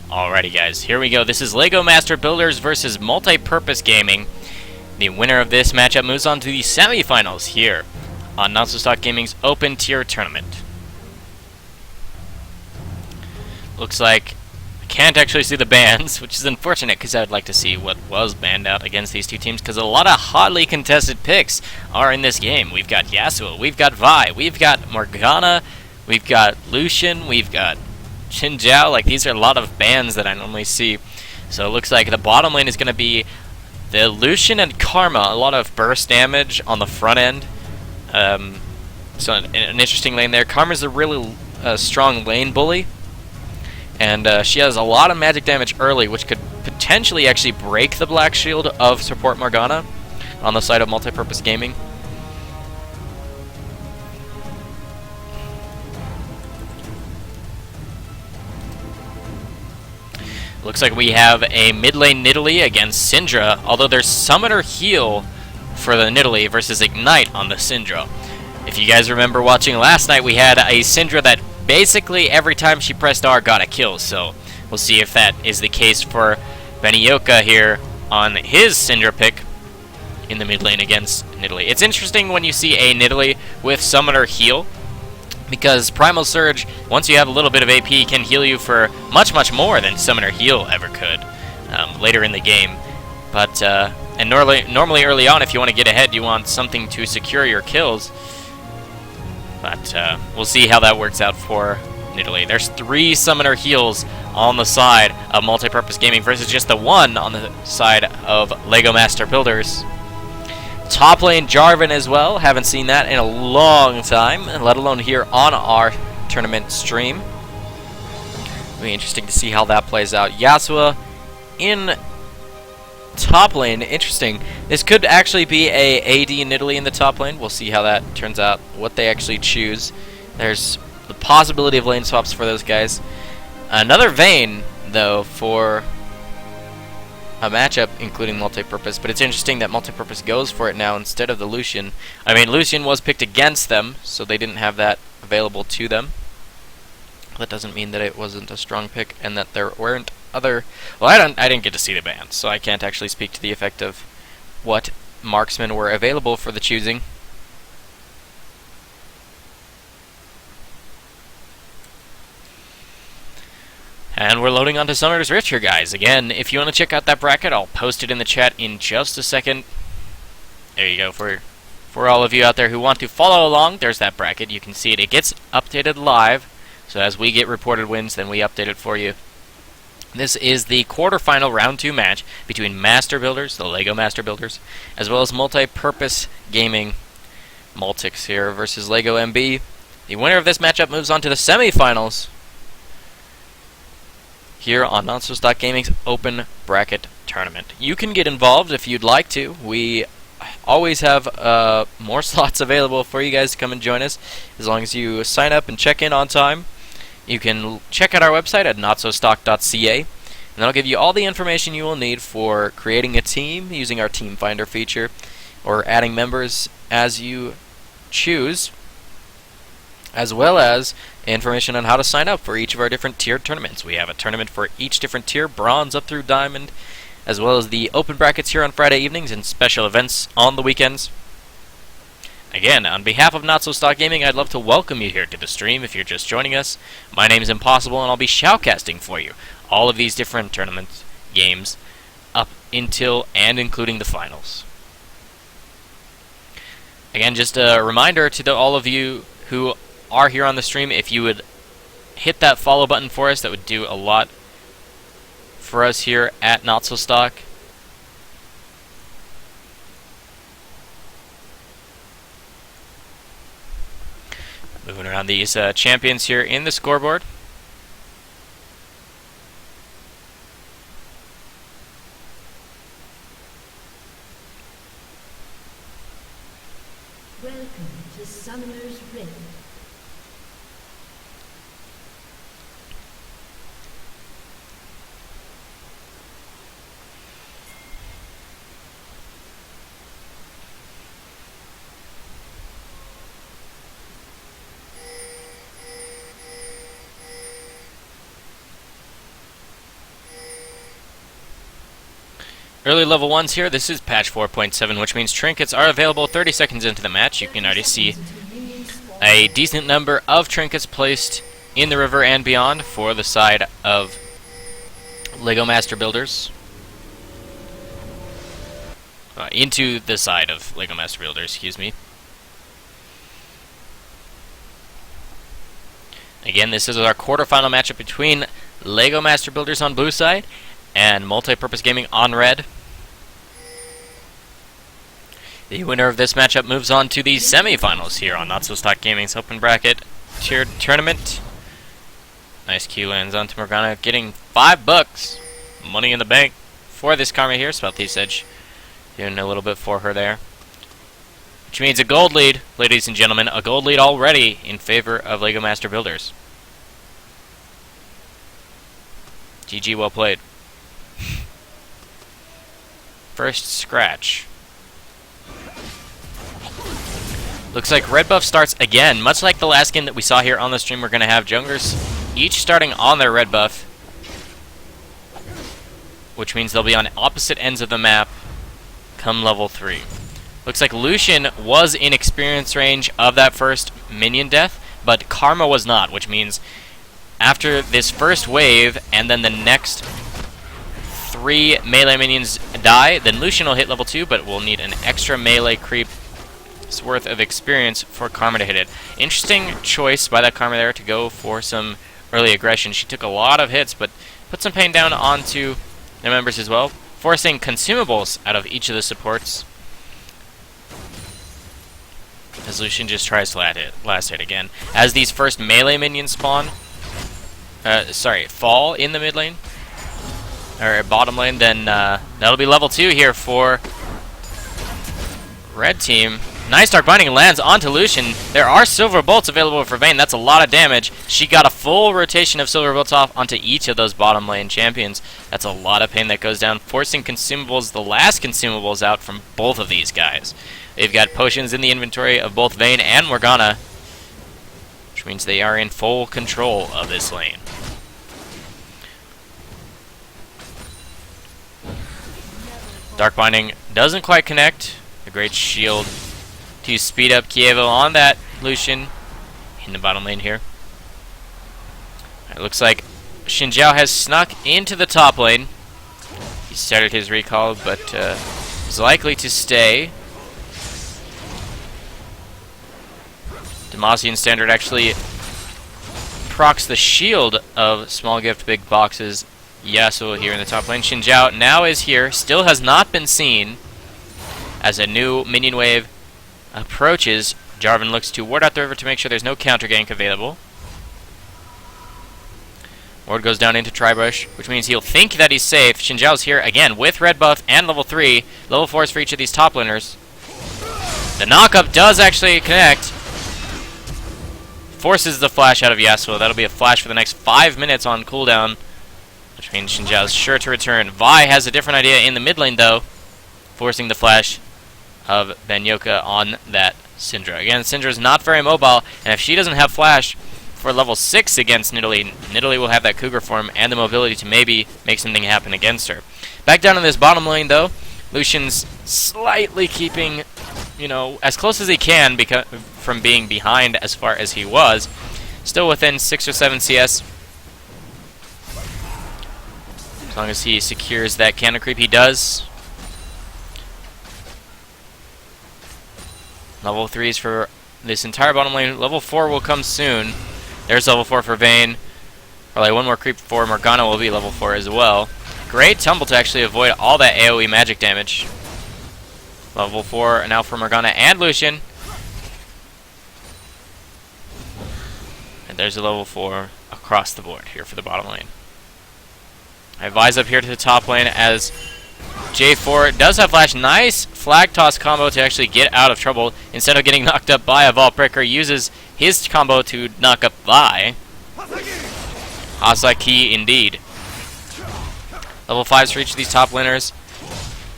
Speaker 1: Alrighty guys, here we go. This is LEGO Master Builders versus Multipurpose Gaming. The winner of this matchup moves on to the semifinals here on NotSoStockGaming's Open Tier Tournament. Looks like I can't actually see the bans, which is unfortunate because I would like to see what was banned out against these two teams, because a lot of hotly contested picks are in this game. We've got Yasuo, we've got Vi, we've got Morgana, we've got Lucian, we've got Xin Zhao. Like, these are a lot of bans that I normally see. So it looks like the bottom lane is going to be the Lucian and Karma. A lot of burst damage on the front end. So an interesting lane there. Karma's a really strong lane bully. And she has a lot of magic damage early, which could potentially actually break the black shield of support Morgana on the side of Multipurpose Gaming. Looks like we have a mid lane Nidalee against Syndra, although there's Summoner Heal for the Nidalee versus Ignite on the Syndra. If you guys remember watching last night, we had a Syndra that basically every time she pressed R got a kill, so we'll see if that is the case for Benioka here on his Syndra pick in the mid lane against Nidalee. It's interesting when you see a Nidalee with Summoner Heal, because Primal Surge, once you have a little bit of AP, can heal you for much, much more than Summoner Heal ever could later in the game. But and normally early on, if you want to get ahead, you want something to secure your kills. But we'll see how that works out for Nidalee. There's 3 Summoner Heals on the side of Multipurpose Gaming versus just the 1 on the side of LEGO Master Builders. Top lane Jarvan as well. Haven't seen that in a long time, let alone here on our tournament stream. It'll be interesting to see how that plays out. Yasuo in top lane. Interesting. This could actually be a AD Nidalee in the top lane. We'll see how that turns out, what they actually choose. There's the possibility of lane swaps for those guys. Another Vayne, though, for a matchup including Multipurpose, but it's interesting that Multipurpose goes for it now instead of the Lucian. I mean, Lucian was picked against them, so they didn't have that available to them. That doesn't mean that it wasn't a strong pick and that there weren't other... Well, I didn't get to see the bans, so I can't actually speak to the effect of what marksmen were available for the choosing. And we're loading onto Summoner's Rift here, guys. Again, if you want to check out that bracket, I'll post it in the chat in just a second. There you go. For all of you out there who want to follow along, there's that bracket. You can see it. It gets updated live. So as we get reported wins, then we update it for you. This is the quarterfinal round 2 match between Master Builders, the LEGO Master Builders, as well as Multipurpose Gaming Multics here versus LEGO MB. The winner of this matchup moves on to the semifinals here on NotSoStockGaming's Open Bracket Tournament. You can get involved if you'd like to. We always have more slots available for you guys to come and join us, as long as you sign up and check in on time. You can check out our website at NotSoStock.ca, and that'll give you all the information you will need for creating a team using our Team Finder feature, or adding members as you choose, as well as information on how to sign up for each of our different tiered tournaments. We have a tournament for each different tier, bronze up through diamond, as well as the open brackets here on Friday evenings and special events on the weekends. Again, on behalf of NotSoStockGaming, I'd love to welcome you here to the stream if you're just joining us. My name is Impossible, and I'll be shoutcasting for you all of these different tournament games up until and including the finals. Again, just a reminder to all of you who are here on the stream, if you would hit that follow button for us, that would do a lot for us here at NotSoStock. Moving around these champions here in the scoreboard.
Speaker 2: Welcome to Summoner's Rift.
Speaker 1: Early level 1s here. This is patch 4.7, which means trinkets are available 30 seconds into the match. You can already see a decent number of trinkets placed in the river and beyond for the side of LEGO Master Builders. Into the side of LEGO Master Builders, excuse me. Again, this is our quarterfinal matchup between LEGO Master Builders on blue side and Multipurpose Gaming on red. The winner of this matchup moves on to the semifinals here on NotSoStockGaming's open bracket tiered tournament. Nice Q lands onto Morgana, getting $5 money in the bank for this karma here. Spellthief's Edge doing a little bit for her there. Which means a gold lead, ladies and gentlemen, a gold lead already in favor of LEGO Master Builders. GG, well played. First scratch. Looks like red buff starts again. Much like the last game that we saw here on the stream, we're going to have junglers each starting on their red buff, which means they'll be on opposite ends of the map come level 3. Looks like Lucian was in experience range of that first minion death, but Karma was not, which means after this first wave and then the next 3 melee minions die, then Lucian will hit level 2, but we'll need an extra melee creep worth of experience for Karma to hit it. Interesting choice by that Karma there to go for some early aggression. She took a lot of hits, but put some pain down onto the members as well, forcing consumables out of each of the supports. As Lucian just tries to last hit again. As these first melee minions spawn, fall in the mid lane, or bottom lane, then that'll be level 2 here for red team. Nice Dark Binding lands onto Lucian. There are Silver Bolts available for Vayne. That's a lot of damage. She got a full rotation of Silver Bolts off onto each of those bottom lane champions. That's a lot of pain that goes down, forcing consumables, the last consumables out from both of these guys. They've got potions in the inventory of both Vayne and Morgana, which means they are in full control of this lane. Dark Binding doesn't quite connect. A great shield to speed up Kievo on that Lucian in the bottom lane here. It looks like Xin Zhao has snuck into the top lane. He started his recall, but is likely to stay. Demacian Standard actually procs the shield of Small Gift Big Boxes Yasuo here in the top lane. Xin Zhao now is here, still has not been seen. As a new minion wave approaches, Jarvan looks to ward out the river to make sure there's no counter gank available. Ward goes down into Tribush, which means he'll think that he's safe. Xin Zhao's here again with red buff and level 3. Level 4 is for each of these top laners. The knockup does actually connect. Forces the flash out of Yasuo. That'll be a flash for the next 5 minutes on cooldown, which means Xin Zhao's sure to return. Vi has a different idea in the mid lane though, forcing the flash of Banyoka on that Syndra. Again, Syndra's not very mobile, and if she doesn't have flash for level 6 against Nidalee, Nidalee will have that Cougar form and the mobility to maybe make something happen against her. Back down in this bottom lane though, Lucian's slightly keeping, as close as he can from being behind as far as he was. Still within 6 or 7 CS. As long as he secures that cannon creep, he does. Level 3s for this entire bottom lane. Level 4 will come soon. There's level 4 for Vayne. Probably one more creep for Morgana will be level 4 as well. Great tumble to actually avoid all that AoE magic damage. Level 4 now for Morgana and Lucian. And there's a level 4 across the board here for the bottom lane. I advise up here to the top lane as J4 does have flash. Nice flag toss combo to actually get out of trouble. Instead of getting knocked up by a Vault Breaker, uses his combo to knock up Vi. Hasaki indeed. Level 5s for each of these top laners.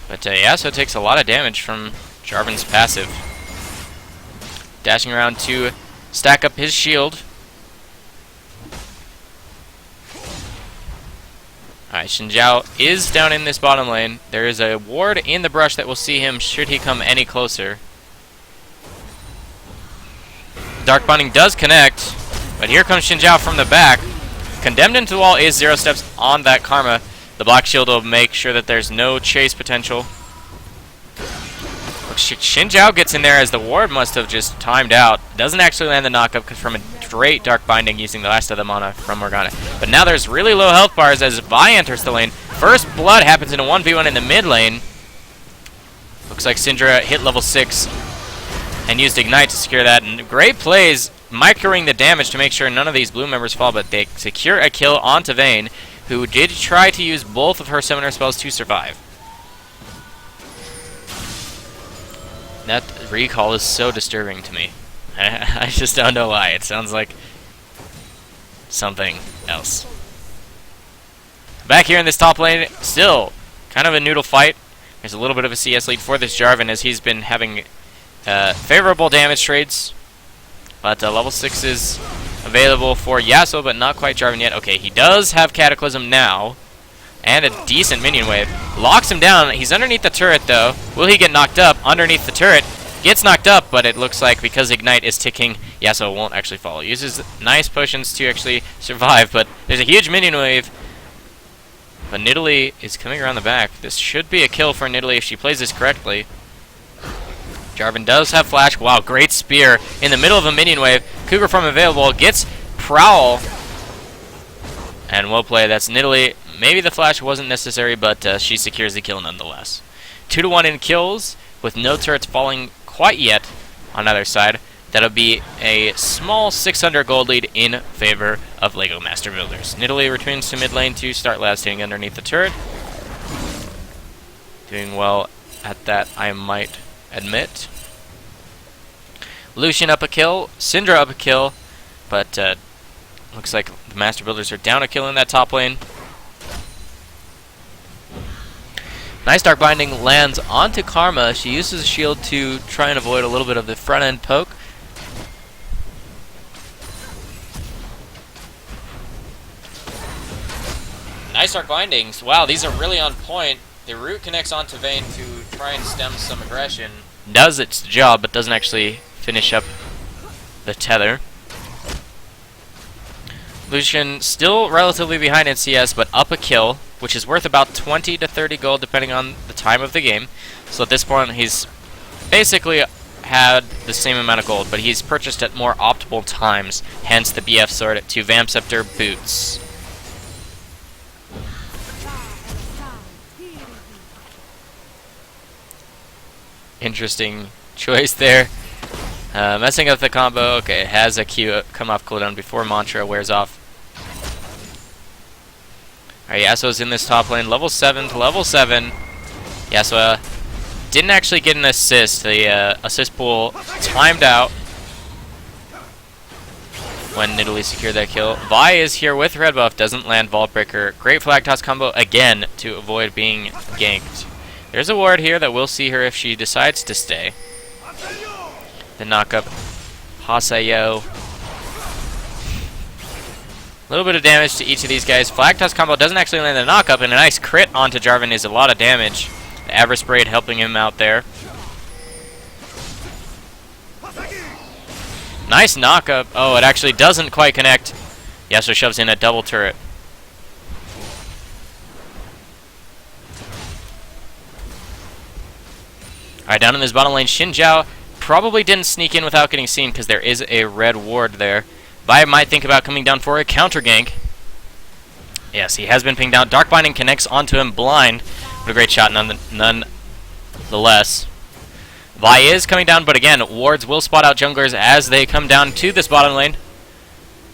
Speaker 1: But Yasuo takes a lot of damage from Jarvan's passive. Dashing around to stack up his shield. Alright, Xinjiao is down in this bottom lane. There is a ward in the brush that will see him should he come any closer. Dark Binding does connect, but here comes Xinjiao from the back. Condemned into the wall is 0 steps on that Karma. The Black Shield will make sure that there's no chase potential. Xinjiao gets in there as the ward must have just timed out. Doesn't actually land the knockup from a great Dark Binding using the last of the mana from Morgana. But now there's really low health bars as Vi enters the lane. First blood happens in a 1v1 in the mid lane. Looks like Syndra hit level 6 and used Ignite to secure that. And great plays, microing the damage to make sure none of these blue members fall, but they secure a kill onto Vayne, who did try to use both of her summoner spells to survive. That recall is so disturbing to me. I just don't know why. It sounds like something else. Back here in this top lane, still kind of a noodle fight. There's a little bit of a CS lead for this Jarvan as he's been having favorable damage trades. But level 6 is available for Yasuo, but not quite Jarvan yet. Okay, he does have Cataclysm now. And a decent minion wave. Locks him down. He's underneath the turret, though. Will he get knocked up? Underneath the turret. Gets knocked up, but it looks like because Ignite is ticking, Yasuo won't actually fall. Uses nice potions to actually survive, but there's a huge minion wave. But Nidalee is coming around the back. This should be a kill for Nidalee if she plays this correctly. Jarvan does have flash. Wow, great spear in the middle of a minion wave. Cougar from available. Gets Prowl. And well played. That's Nidalee. Maybe the flash wasn't necessary, but she secures the kill nonetheless. 2-1 in kills, with no turrets falling quite yet on either side. That'll be a small 600 gold lead in favor of LEGO Master Builders. Nidalee returns to mid lane to start last hitting underneath the turret. Doing well at that, I might admit. Lucian up a kill, Syndra up a kill, but looks like the Master Builders are down a kill in that top lane. Nice Dark Binding lands onto Karma. She uses a shield to try and avoid a little bit of the front end poke. Nice Dark Bindings. Wow, these are really on point. The root connects onto Vayne to try and stem some aggression. Does its job, but doesn't actually finish up the tether. Lucian still relatively behind in CS, but up a kill, which is worth about 20 to 30 gold depending on the time of the game. So at this point, he's basically had the same amount of gold, but he's purchased at more optimal times, hence the BF sword to Vamp Scepter boots. Interesting choice there. Messing up the combo. Okay, has a Q come off cooldown before Mantra wears off. Alright, Yasuo's in this top lane. Level 7 to level 7. Yasuo didn't actually get an assist. The assist pool timed out when Nidalee secured that kill. Vi is here with red buff. Doesn't land Vault Breaker. Great flag toss combo again to avoid being ganked. There's a ward here that we'll see her if she decides to stay. The knockup. Hasayo. A little bit of damage to each of these guys. Flag toss combo doesn't actually land the knockup, and a nice crit onto Jarvan is a lot of damage. The Avarice Braid helping him out there. Nice knockup. Oh, it actually doesn't quite connect. Yasuo shoves in a double turret. Alright, down in this bottom lane, Xinjiao probably didn't sneak in without getting seen because there is a red ward there. Vi might think about coming down for a counter gank. Yes, he has been pinged out. Dark Binding connects onto him blind. What a great shot nonetheless. Vi is coming down, but again, wards will spot out junglers as they come down to this bottom lane.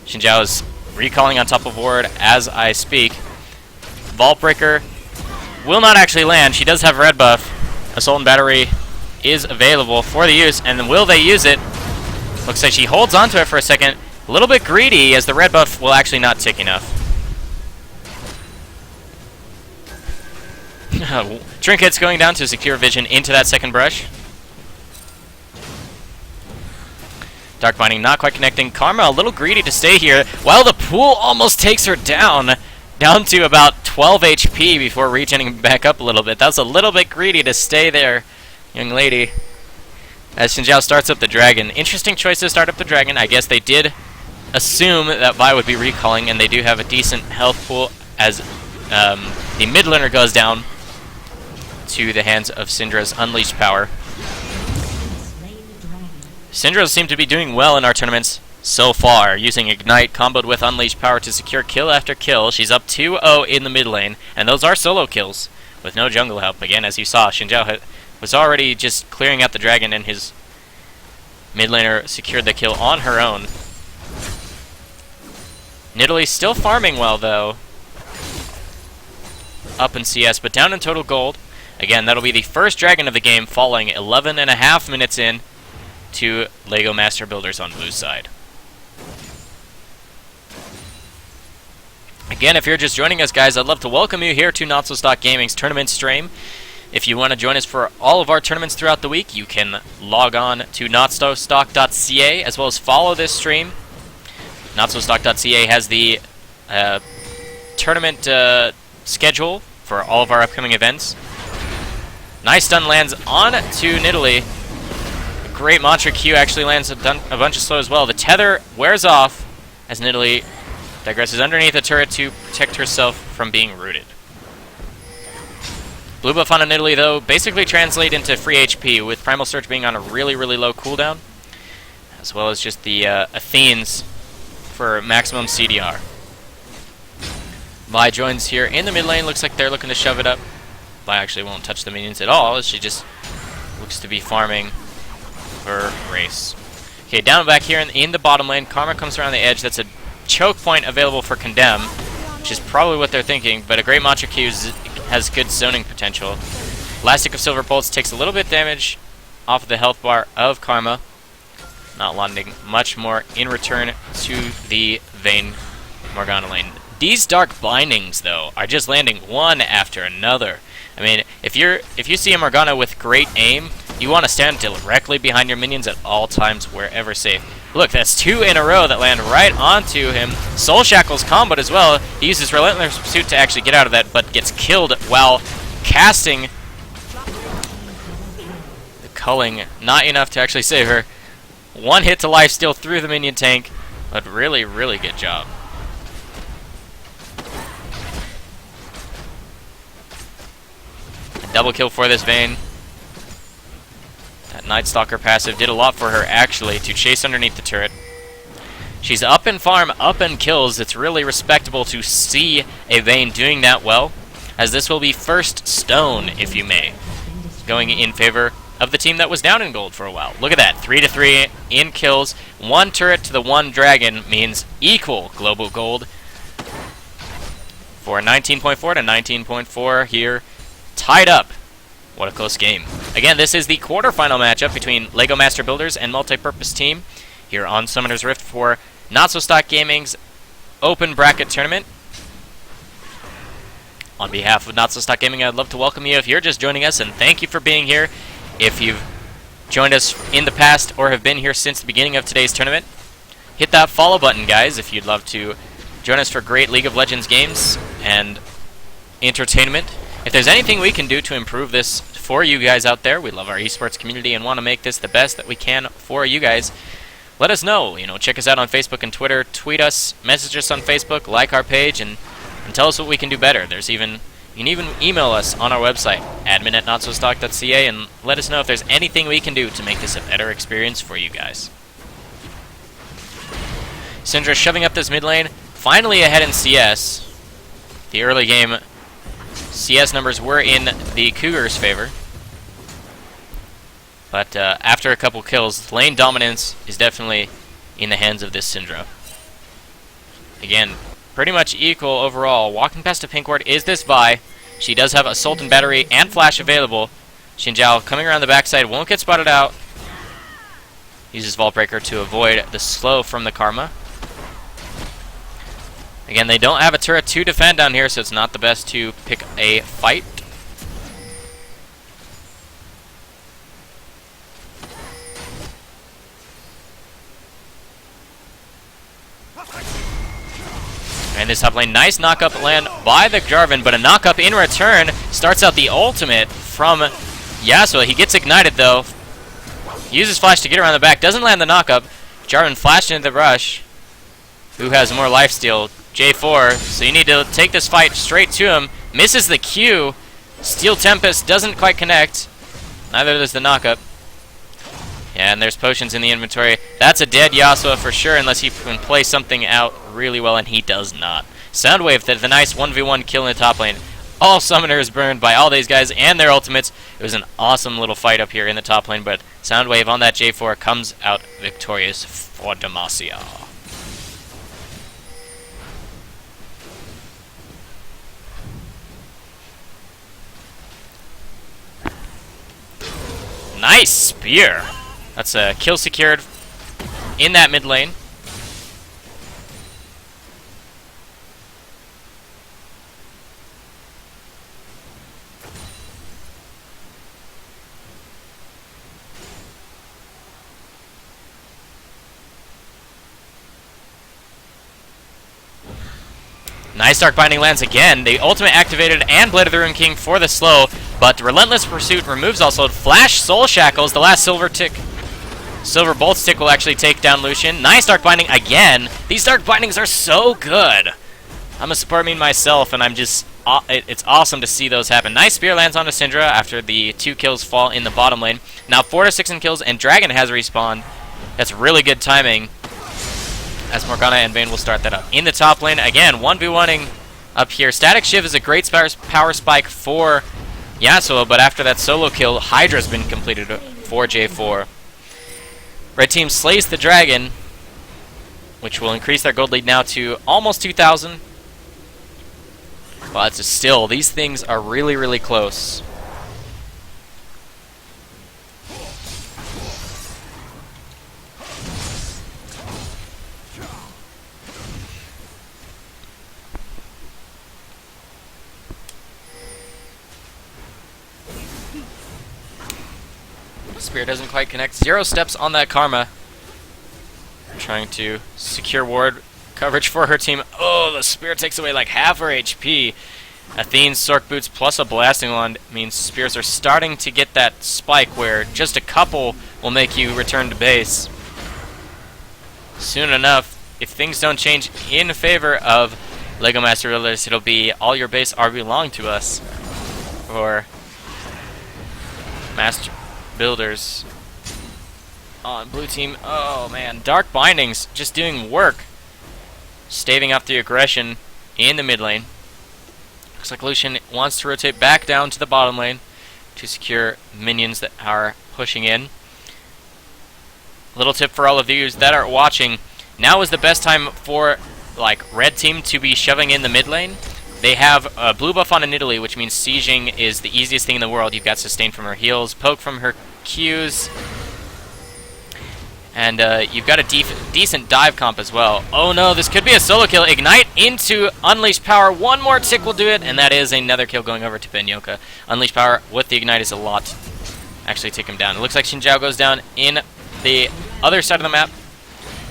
Speaker 1: Xinjiao is recalling on top of ward as I speak. Vault Breaker will not actually land. She does have red buff. Assault and Battery is available for the use, and will they use it? Looks like she holds onto it for a second. A little bit greedy as the red buff will actually not tick enough. Trinkets going down to secure vision into that second brush. Dark Binding not quite connecting. Karma a little greedy to stay here, while the pool almost takes her down to about 12 HP before regening back up a little bit. That was a little bit greedy to stay there, young lady. As Xin Zhao starts up the dragon. Interesting choice to start up the dragon. I guess they did assume that Vi would be recalling, and they do have a decent health pool as the mid laner goes down to the hands of Syndra's unleashed power. Syndra seem to be doing well in our tournaments so far, using Ignite comboed with Unleashed Power to secure kill after kill. She's up 2-0 in the mid lane, and those are solo kills with no jungle help. Again, as you saw, Xin Zhao was already just clearing out the dragon, and his mid laner secured the kill on her own. Nidalee still farming well, though, up in CS, but down in total gold. Again, that'll be the first dragon of the game, falling 11.5 minutes in to LEGO Master Builders on Blue's side. Again, if you're just joining us, guys, I'd love to welcome you here to NotSoStockGaming's tournament stream. If you want to join us for all of our tournaments throughout the week, you can log on to NotSoStock.ca as well as follow this stream. NotSoStock.ca has the tournament schedule for all of our upcoming events. Nice stun lands on to Nidalee. A great mantra Q actually lands a bunch of slow as well. The tether wears off as Nidalee digresses underneath the turret to protect herself from being rooted. Blue buff on Nidalee, though, basically translate into free HP, with Primal Surge being on a really, really low cooldown, as well as just the Athenes for maximum CDR. Vi joins here in the mid lane. Looks like they're looking to shove it up. Vi actually won't touch the minions at all, as she just looks to be farming her race. Okay, down back here in the bottom lane, Karma comes around the edge. That's a choke point available for Condemn, which is probably what they're thinking, but a great Mantra Q has good zoning potential. Elastic of Silver Bolts takes a little bit damage off of the health bar of Karma, not landing much more in return to the Vayne Morgana lane. These Dark Bindings, though, are just landing one after another. I mean, if you see a Morgana with great aim, you want to stand directly behind your minions at all times, wherever safe. Look, that's 2 in a row that land right onto him. Soul Shackle's comboed as well. He uses Relentless Pursuit to actually get out of that, but gets killed while casting the culling. Not enough to actually save her. 1 hit to lifesteal through the minion tank, but really, really good job. A double kill for this Vayne. That Night Stalker passive did a lot for her, actually, to chase underneath the turret. She's up in farm, up in kills. It's really respectable to see a Vayne doing that well, as this will be first stone, if you may, going in favor of the team that was down in gold for a while. Look at that, 3-3 in kills. 1 turret to the 1 dragon means equal global gold for 19.4 to 19.4 here, tied up. What a close game. Again, this is the quarterfinal matchup between LEGO Master Builders and Multipurpose Team here on Summoner's Rift for NotSoStockGaming's Open Bracket Tournament. On behalf of NotSoStockGaming, I'd love to welcome you if you're just joining us, and thank you for being here. If you've joined us in the past or have been here since the beginning of today's tournament, hit that follow button, guys, if you'd love to join us for great League of Legends games and entertainment. If there's anything we can do to improve this for you guys out there, we love our esports community and want to make this the best that we can for you guys. Let us know. Check us out on Facebook and Twitter. Tweet us, message us on Facebook, like our page, and tell us what we can do better. You can even email us on our website, admin@notsostock.ca, and let us know if there's anything we can do to make this a better experience for you guys. Syndra shoving up this mid lane, finally ahead in CS. The early game CS numbers were in the Cougars' favor, but after a couple kills, lane dominance is definitely in the hands of this Syndra. Again, pretty much equal overall. Walking past a pink ward is this Vi. She does have Assault and Battery and Flash available. Xin Zhao coming around the backside, won't get spotted out. Uses Vault Breaker to avoid the slow from the Karma. Again, they don't have a turret to defend down here, so it's not the best to pick a fight. And this top lane. Nice knock-up land by the Jarvan, but a knock-up in return starts out the ultimate from Yasuo. He gets ignited, though. Uses flash to get around the back. Doesn't land the knock-up. Jarvan flashed into the rush. Who has more lifesteal? J4. So you need to take this fight straight to him. Misses the Q. Steel Tempest doesn't quite connect. Neither does the knock-up. Yeah, and there's potions in the inventory. That's a dead Yasuo for sure, unless he can play something out really well, and he does not. Soundwave, the nice 1v1 kill in the top lane. All summoners burned by all these guys and their ultimates. It was an awesome little fight up here in the top lane, but Soundwave on that J4 comes out victorious for Demacia. Nice spear! That's a kill secured in that mid lane. Nice Dark Binding lands again. The ultimate activated and Blade of the Rune King for the slow, but Relentless Pursuit removes also Flash Soul Shackles, the last silver tick. Silver Bolt's tick will actually take down Lucian. Nice Dark Binding again. These Dark Bindings are so good. I'm a support main myself, and I'm just... it's awesome to see those happen. Nice Spear lands onto Syndra after the 2 kills fall in the bottom lane. Now 4 to 6 in kills, and Dragon has respawned. That's really good timing, as Morgana and Vayne will start that up. In the top lane, again, 1v1ing up here. Static Shiv is a great power spike for Yasuo, but after that solo kill, Hydra's been completed for J4. Red team slays the dragon, which will increase their gold lead now to almost 2,000. But still, these things are really, really close. Spear doesn't quite connect. 0 steps on that Karma. Trying to secure ward coverage for her team. Oh, the Spear takes away like half her HP. Athene's Sork Boots plus a Blasting Wand means Spears are starting to get that spike where just a couple will make you return to base. Soon enough, if things don't change in favor of LEGO Master Builders, it'll be all your base are belong to us. Or Master Builders on blue team. Oh man, Dark Bindings just doing work, staving off the aggression in the mid lane. Looks like Lucian wants to rotate back down to the bottom lane to secure minions that are pushing in. Little tip for all of you that are watching: now is the best time for red team to be shoving in the mid lane. They have a blue buff on Nidalee, which means sieging is the easiest thing in the world. You've got sustain from her heals, poke from her Qs, and you've got a decent dive comp as well. Oh no, this could be a solo kill. Ignite into Unleash Power. One more tick will do it, and that is another kill going over to Benyoka. Unleash Power with the Ignite is a lot. Actually take him down. It looks like Xin Zhao goes down in the other side of the map.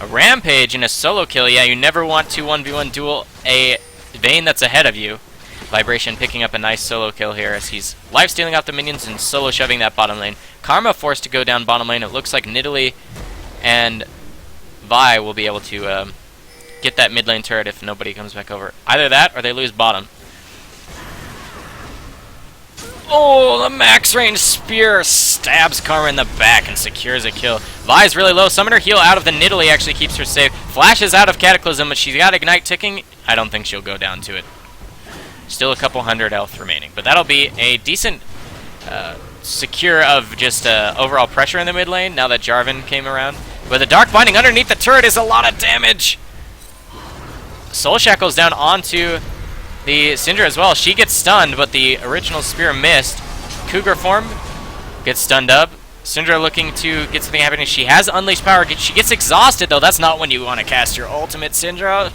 Speaker 1: A Rampage and a solo kill. Yeah, you never want to 1v1 duel a Vayne that's ahead of you. Vibration picking up a nice solo kill here as he's life-stealing out the minions and solo shoving that bottom lane. Karma forced to go down bottom lane. It looks like Nidalee and Vi will be able to get that mid lane turret if nobody comes back over. Either that or they lose bottom. Oh, the max range spear stabs Karma in the back and secures a kill. Vi's really low. Summoner heal out of the Nidalee actually keeps her safe. Flashes out of Cataclysm, but she's got Ignite ticking. I don't think she'll go down to it. Still a couple hundred health remaining, but that'll be a decent secure of just overall pressure in the mid lane now that Jarvan came around. But the Dark Binding underneath the turret is a lot of damage. Soul Shackles down onto the Syndra as well. She gets stunned, but the original spear missed. Cougar form gets stunned up. Syndra looking to get something happening. She has Unleashed Power. She gets exhausted, though. That's not when you want to cast your ultimate, Syndra.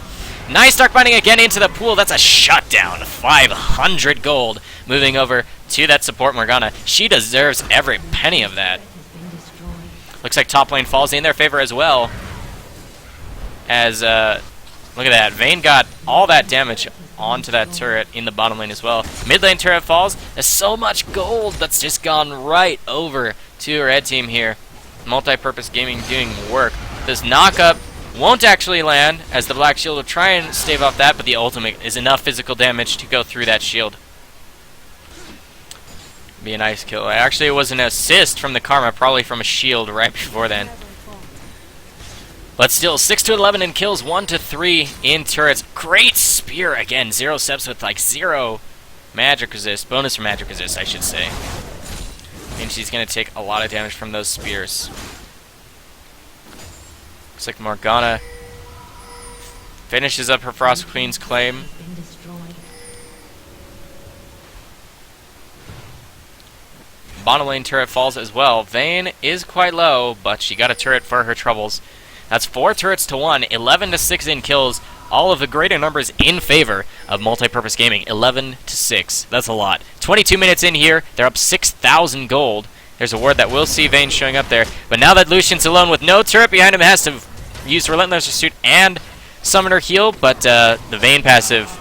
Speaker 1: Nice Dark Binding again into the pool. That's a shutdown. 500 gold. Moving over to that support Morgana. She deserves every penny of that. Looks like top lane falls in their favor as well, as Look at that. Vayne got all that damage onto that turret in the bottom lane as well. Mid lane turret falls. There's so much gold that's just gone right over to red team here. Multi-purpose gaming doing work. This knockup won't actually land, as the black shield will try and stave off that, but the ultimate is enough physical damage to go through that shield. Be a nice kill. Actually, it was an assist from the Karma, probably from a shield right before then. But still, 6 to 11 in kills, 1 to 3 in turrets. Great spear again. 0 steps with like 0 magic resist, bonus for magic resist, I should say. And she's gonna take a lot of damage from those spears. Looks like Morgana finishes up her Frost Queen's claim. Bottom lane turret falls as well. Vayne is quite low, but she got a turret for her troubles. That's 4 turrets to 1, 11 to 6 in kills. All of the greater numbers in favor of multi-purpose gaming. 11 to 6. That's a lot. 22 minutes in here. They're up 6,000 gold. There's a ward that will see Vayne showing up there. But now that Lucian's alone with no turret behind him, has to use Relentless Pursuit and Summoner Heal. But the Vayne passive,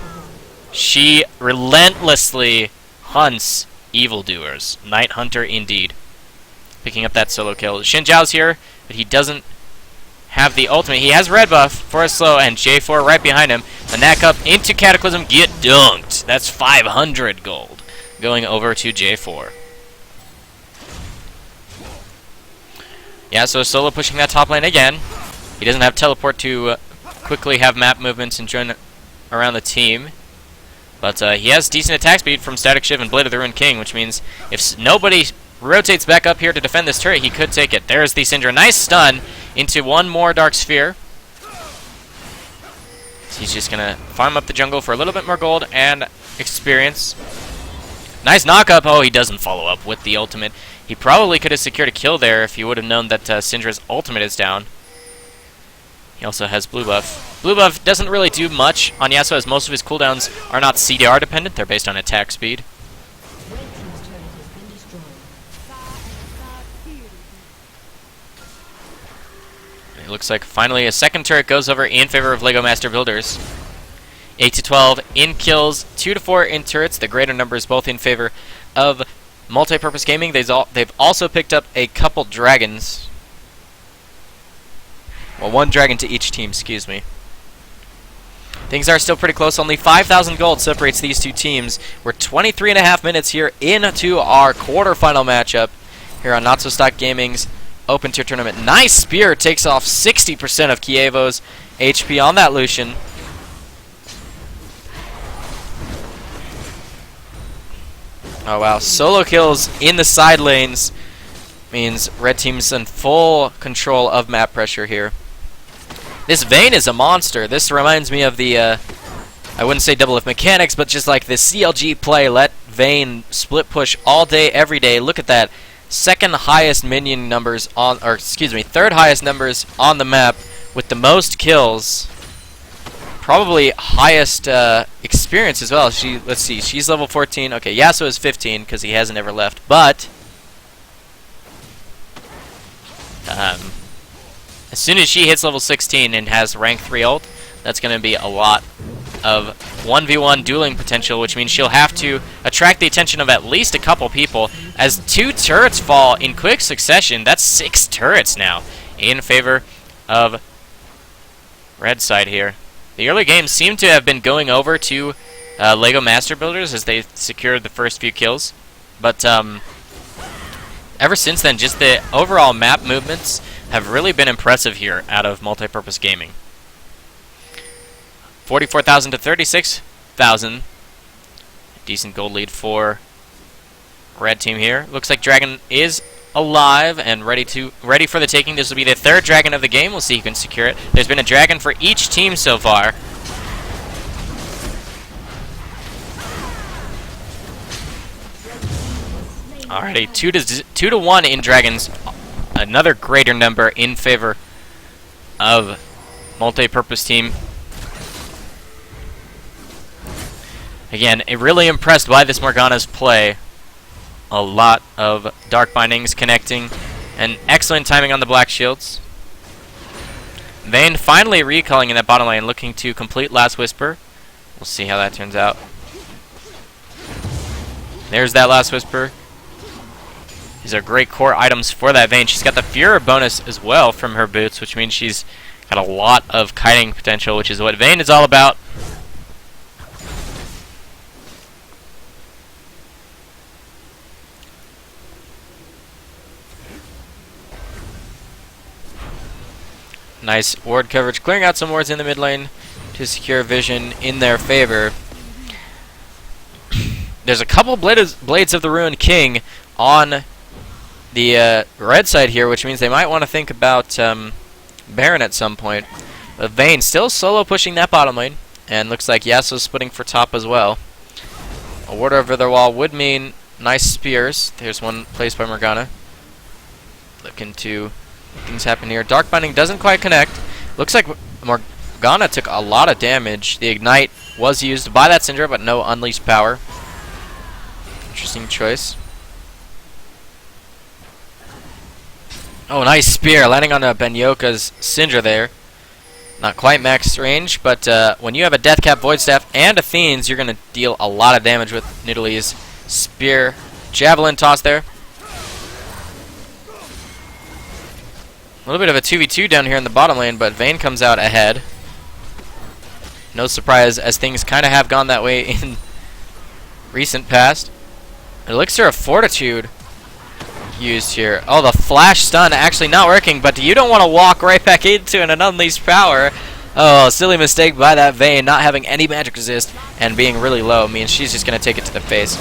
Speaker 1: she relentlessly hunts evildoers. Night Hunter indeed. Picking up that solo kill. Xin Zhao's here, but he doesn't have the ultimate. He has red buff for a slow, and J4 right behind him. The knack up into Cataclysm. Get dunked. That's 500 gold going over to J4. Yeah, so Solo pushing that top lane again. He doesn't have teleport to quickly have map movements and join around the team. But he has decent attack speed from Static Shiv and Blade of the Ruined King, which means if nobody rotates back up here to defend this turret, he could take it. There's the Syndra. Nice stun into one more Dark Sphere. So he's just going to farm up the jungle for a little bit more gold and experience. Nice knockup. Oh, he doesn't follow up with the ultimate. He probably could have secured a kill there if he would have known that Syndra's ultimate is down. He also has blue buff. Blue buff doesn't really do much on Yasuo, as most of his cooldowns are not CDR dependent. They're based on attack speed. It looks like finally a second turret goes over in favor of LEGO Master Builders. 8 to 12 in kills, 2 to 4 in turrets. The greater numbers both in favor of multi-purpose gaming. They've also picked up a couple dragons. Well, one dragon to each team, excuse me. Things are still pretty close. Only 5,000 gold separates these two teams. We're 23.5 minutes here into our quarterfinal matchup here on NotSoStockGaming's Open Tier Tournament. Nice spear takes off 60% of Kievo's HP on that Lucian. Oh wow, solo kills in the side lanes means red team's in full control of map pressure here. This Vayne is a monster. This reminds me of the, I wouldn't say double lift mechanics, but just like the CLG play. Let Vayne split push all day, every day. Look at that. Second highest minion numbers on, or excuse me, third highest numbers on the map with the most kills. Probably highest experience as well. Let's see, she's level 14. Okay, Yasuo is 15 because he hasn't ever left. But as soon as she hits level 16 and has rank 3 ult, that's going to be a lot of 1v1 dueling potential, which means she'll have to attract the attention of at least a couple people. As 2 turrets fall in quick succession, that's 6 turrets now in favor of red side here. The early games seem to have been going over to LEGO Master Builders as they secured the first few kills. But ever since then, just the overall map movements have really been impressive here out of multi-purpose gaming. 44,000 to 36,000. Decent gold lead for red team here. Looks like Dragon is alive and ready for the taking. This will be the third dragon of the game. We'll see who can secure it. There's been a dragon for each team so far. Alrighty, 2 to 1 in dragons. Another greater number in favor of multi-purpose team. Again, really impressed by this Morgana's play. A lot of dark bindings connecting, and excellent timing on the black shields. Vayne finally recalling in that bottom lane, looking to complete Last Whisper. We'll see how that turns out. There's that Last Whisper. These are great core items for that Vayne. She's got the Furor bonus as well from her boots, which means she's got a lot of kiting potential, which is what Vayne is all about. Nice ward coverage, clearing out some wards in the mid lane to secure vision in their favor. There's a couple Blades of the Ruined King on the red side here, which means they might want to think about Baron at some point. But Vayne still solo pushing that bottom lane, and looks like Yasuo's splitting for top as well. A ward over their wall would mean nice spears. There's one placed by Morgana. Looking to things happen here. Dark Binding doesn't quite connect. Looks like Morgana took a lot of damage. The Ignite was used by that Syndra, but no Unleashed Power. Interesting choice. Oh, nice spear landing on Benyoka's Syndra there. Not quite max range, but when you have a Deathcap Void Staff and a Fiends, you're going to deal a lot of damage with Nidalee's spear. Javelin toss there. A little bit of a 2v2 down here in the bottom lane, but Vayne comes out ahead. No surprise, as things kind of have gone that way in recent past. Elixir of Fortitude used here. Oh, the flash stun actually not working, but you don't want to walk right back into an Unleashed Power. Oh, silly mistake by that Vayne, not having any magic resist and being really low means she's just going to take it to the face.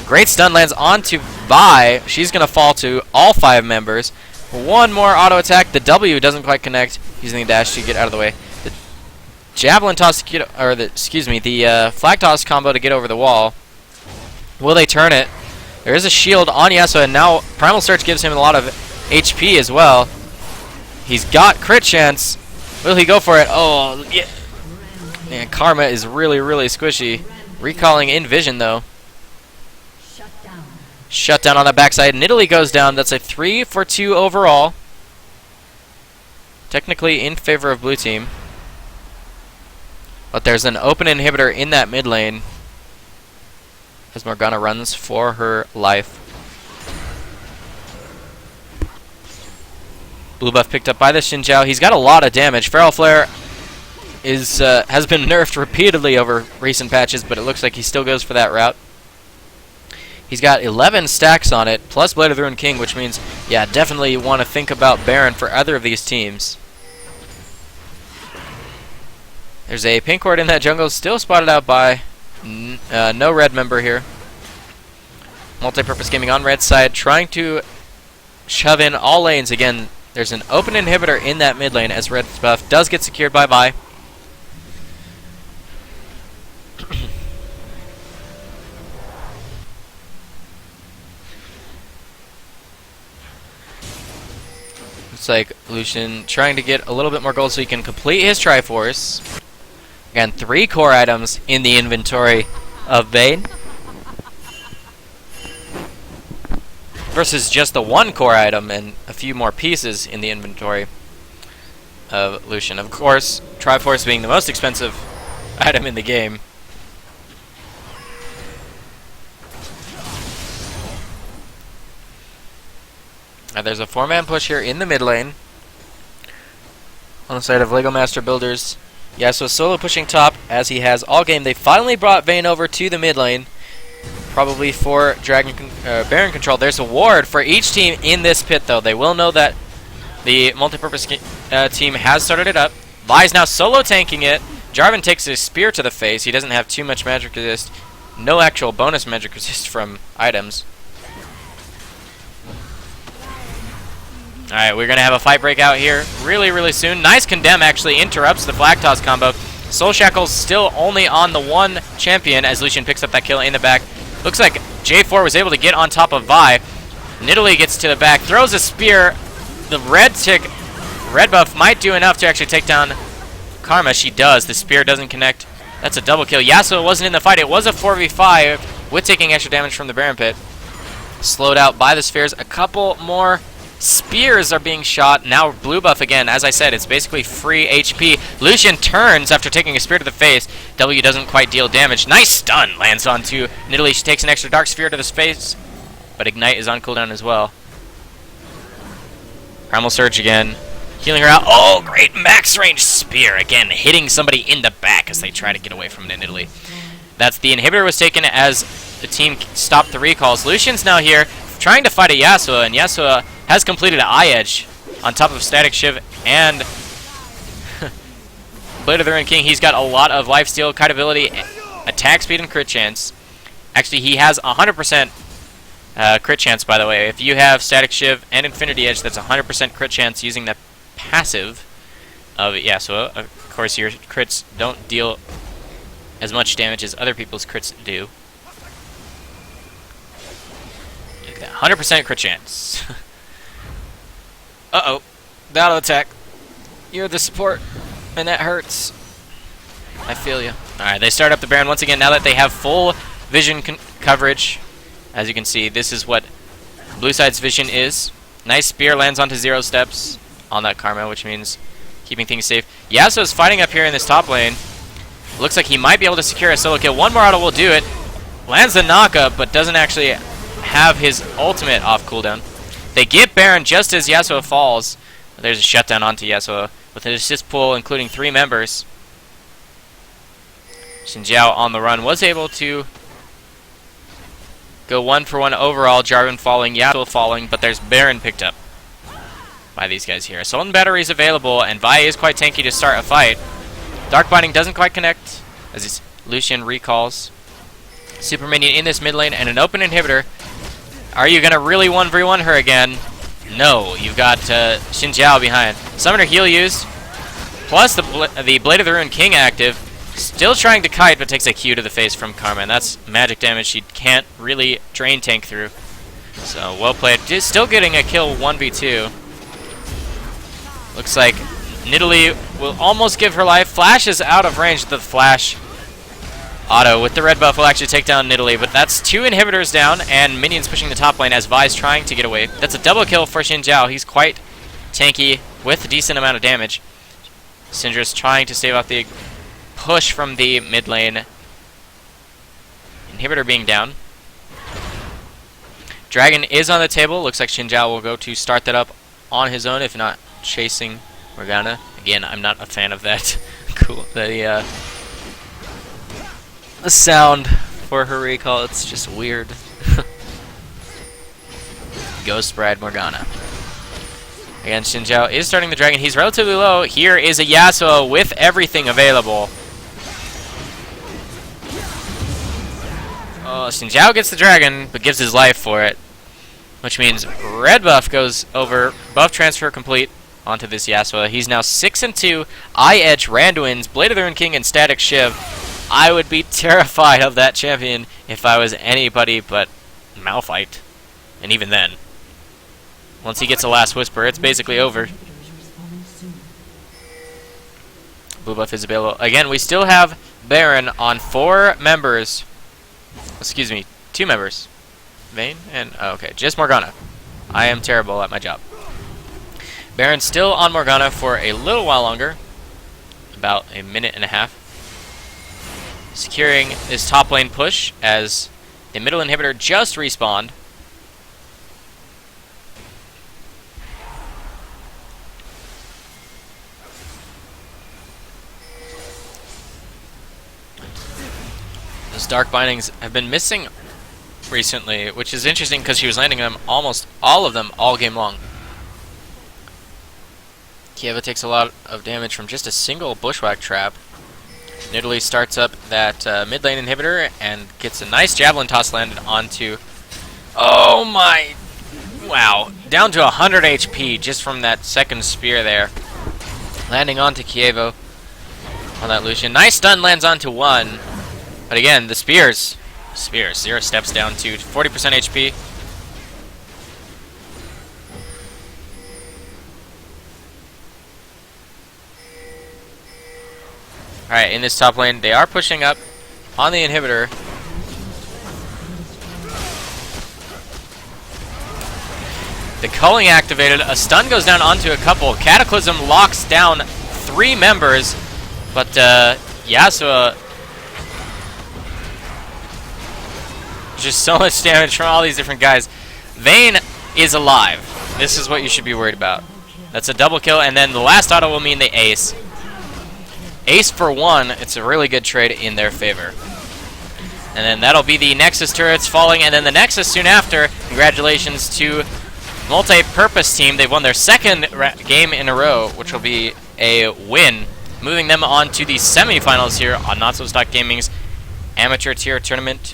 Speaker 1: Great stun lands onto Vi. She's going to fall to all 5 members. One more auto attack. The W doesn't quite connect. Using the dash to get out of the way. The javelin toss to get, or the flag toss combo to get over the wall. Will they turn it? There is a shield on Yasuo, and now Primal Surge gives him a lot of HP as well. He's got crit chance. Will he go for it? Oh, yeah. Man, Karma is really, really squishy. Recalling in vision though. Shut down on the backside. Nidalee goes down. That's a 3 for 2 overall. Technically in favor of blue team. But there's an open inhibitor in that mid lane as Morgana runs for her life. Blue buff picked up by the Xin Zhao. He's got a lot of damage. Feral Flare is has been nerfed repeatedly over recent patches, but it looks like he still goes for that route. He's got 11 stacks on it, plus Blade of the Ruined King, which means, yeah, definitely you want to think about Baron for either of these teams. There's a pink ward in that jungle, still spotted out by no red member here. Multi-purpose gaming on red side, trying to shove in all lanes. Again, there's an open inhibitor in that mid lane as red's buff does get secured by Vi. Looks like Lucian trying to get a little bit more gold so he can complete his Triforce. Again, 3 core items in the inventory of Vayne versus just the 1 core item and a few more pieces in the inventory of Lucian. Of course, Triforce being the most expensive item in the game. Now there's a 4-man push here in the mid lane on the side of Lego Master Builders. Yasuo solo pushing top as he has all game. They finally brought Vayne over to the mid lane, probably for Baron control. There's a ward for each team in this pit though. They will know that the multi-purpose team has started it up. Vi's now solo tanking it. Jarvan takes his spear to the face. He doesn't have too much magic resist. No actual bonus magic resist from items. Alright, we're going to have a fight break out here really, really soon. Nice Condemn actually interrupts the flag toss combo. Soul Shackle's still only on the 1 champion as Lucian picks up that kill in the back. Looks like J4 was able to get on top of Vi. Nidalee gets to the back, throws a spear. The red buff might do enough to actually take down Karma. She does. The spear doesn't connect. That's a double kill. Yasuo wasn't in the fight. It was a 4v5 with taking extra damage from the Baron pit. Slowed out by the spheres. A couple more Spears are being shot. Now blue buff again. As I said, it's basically free HP. Lucian turns after taking a spear to the face. W doesn't quite deal damage. Nice stun lands onto Nidalee. She takes an extra dark sphere to the face, but Ignite is on cooldown as well. Primal Surge again. Healing her out. Oh, great max range spear. Again, hitting somebody in the back as they try to get away from Nidalee. That's the inhibitor was taken as the team stopped the recalls. Lucian's now here trying to fight a Yasuo, and Yasuo has completed an Eye Edge on top of Static Shiv and Blade of the Ruined King. He's got a lot of lifesteal, kite ability, attack speed, and crit chance. Actually, he has 100% crit chance, by the way. If you have Static Shiv and Infinity Edge, that's 100% crit chance using the passive of Yasuo. Of course, your crits don't deal as much damage as other people's crits do. 100% crit chance. Uh-oh. That'll attack. You're the support, and that hurts. I feel you. Alright, they start up the Baron once again now that they have full vision coverage. As you can see, this is what blue side's vision is. Nice spear lands onto 0 steps on that Karma, which means keeping things safe. Yasuo's fighting up here in this top lane. Looks like he might be able to secure a solo kill. One more auto will do it. Lands the knockup, but doesn't actually have his ultimate off cooldown. They get Baron just as Yasuo falls. There's a shutdown onto Yasuo with an assist pool including 3 members. Xin Zhao on the run was able to go 1-for-1 overall. Jarvan falling, Yasuo falling, but there's Baron picked up by these guys here. Sultan Battery is available, and Vi is quite tanky to start a fight. Dark Binding doesn't quite connect as Lucian recalls. Super Minion in this mid lane and an open inhibitor. Are you going to really 1v1 her again? No, you've got Xin Zhao behind. Summoner heal used, plus the Blade of the Ruined King active. Still trying to kite, but takes a Q to the face from Karma, and that's magic damage she can't really drain tank through. So, well played. Just still getting a kill 1v2. Looks like Nidalee will almost give her life. Flash is out of range. The Flash auto with the red buff will actually take down Nidalee, but that's 2 inhibitors down, and minions pushing the top lane as Vi's trying to get away. That's a double kill for Xin Zhao. He's quite tanky with a decent amount of damage. Syndra's trying to stave off the push from the mid lane. Inhibitor being down. Dragon is on the table. Looks like Xin Zhao will go to start that up on his own, if not chasing Morgana. Again, I'm not a fan of that. Cool. The sound for her recall, it's just weird. Ghost Bride Morgana. Again, Xin Zhao is starting the dragon. He's relatively low. Here is a Yasuo with everything available. Oh, Xin Zhao gets the dragon, but gives his life for it. Which means red buff goes over, buff transfer complete onto this Yasuo. He's now 6-2, Eye Edge, Randuin's, Blade of the Ruined King, and Static Shiv. I would be terrified of that champion if I was anybody but Malphite. And even then. Once he gets a last whisper, it's basically over. Blue buff is available. Again, we still have Baron on 4 members. Excuse me, 2 members. Vayne and... oh, okay, just Morgana. I am terrible at my job. Baron's still on Morgana for a little while longer. About a minute and a half. Securing this top lane push as the middle inhibitor just respawned. Those Dark Bindings have been missing recently, which is interesting because she was landing them almost all of them all game long. Kieva takes a lot of damage from just a single bushwhack trap. Nidalee starts up that mid lane inhibitor and gets a nice javelin toss landed onto... oh my... wow. Down to 100 HP just from that second spear there. Landing onto Kieva on that Lucian. Nice stun lands onto 1. But again, the spears. 0 steps down to 40% HP. Alright, in this top lane, they are pushing up on the inhibitor. The culling activated. A stun goes down onto a couple. Cataclysm locks down 3 members. But Yasuo... just so much damage from all these different guys. Vayne is alive. This is what you should be worried about. That's a double kill, and then the last auto will mean the ace. Ace for 1, it's a really good trade in their favor. And then that'll be the Nexus turrets falling, and then the Nexus soon after. Congratulations to Multi-Purpose Team. They've won their second game in a row, which will be a win, moving them on to the semifinals here on NotSoStockGaming's Amateur Tier Tournament.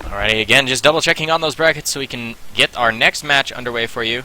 Speaker 1: Alrighty, again, just double checking on those brackets so we can get our next match underway for you.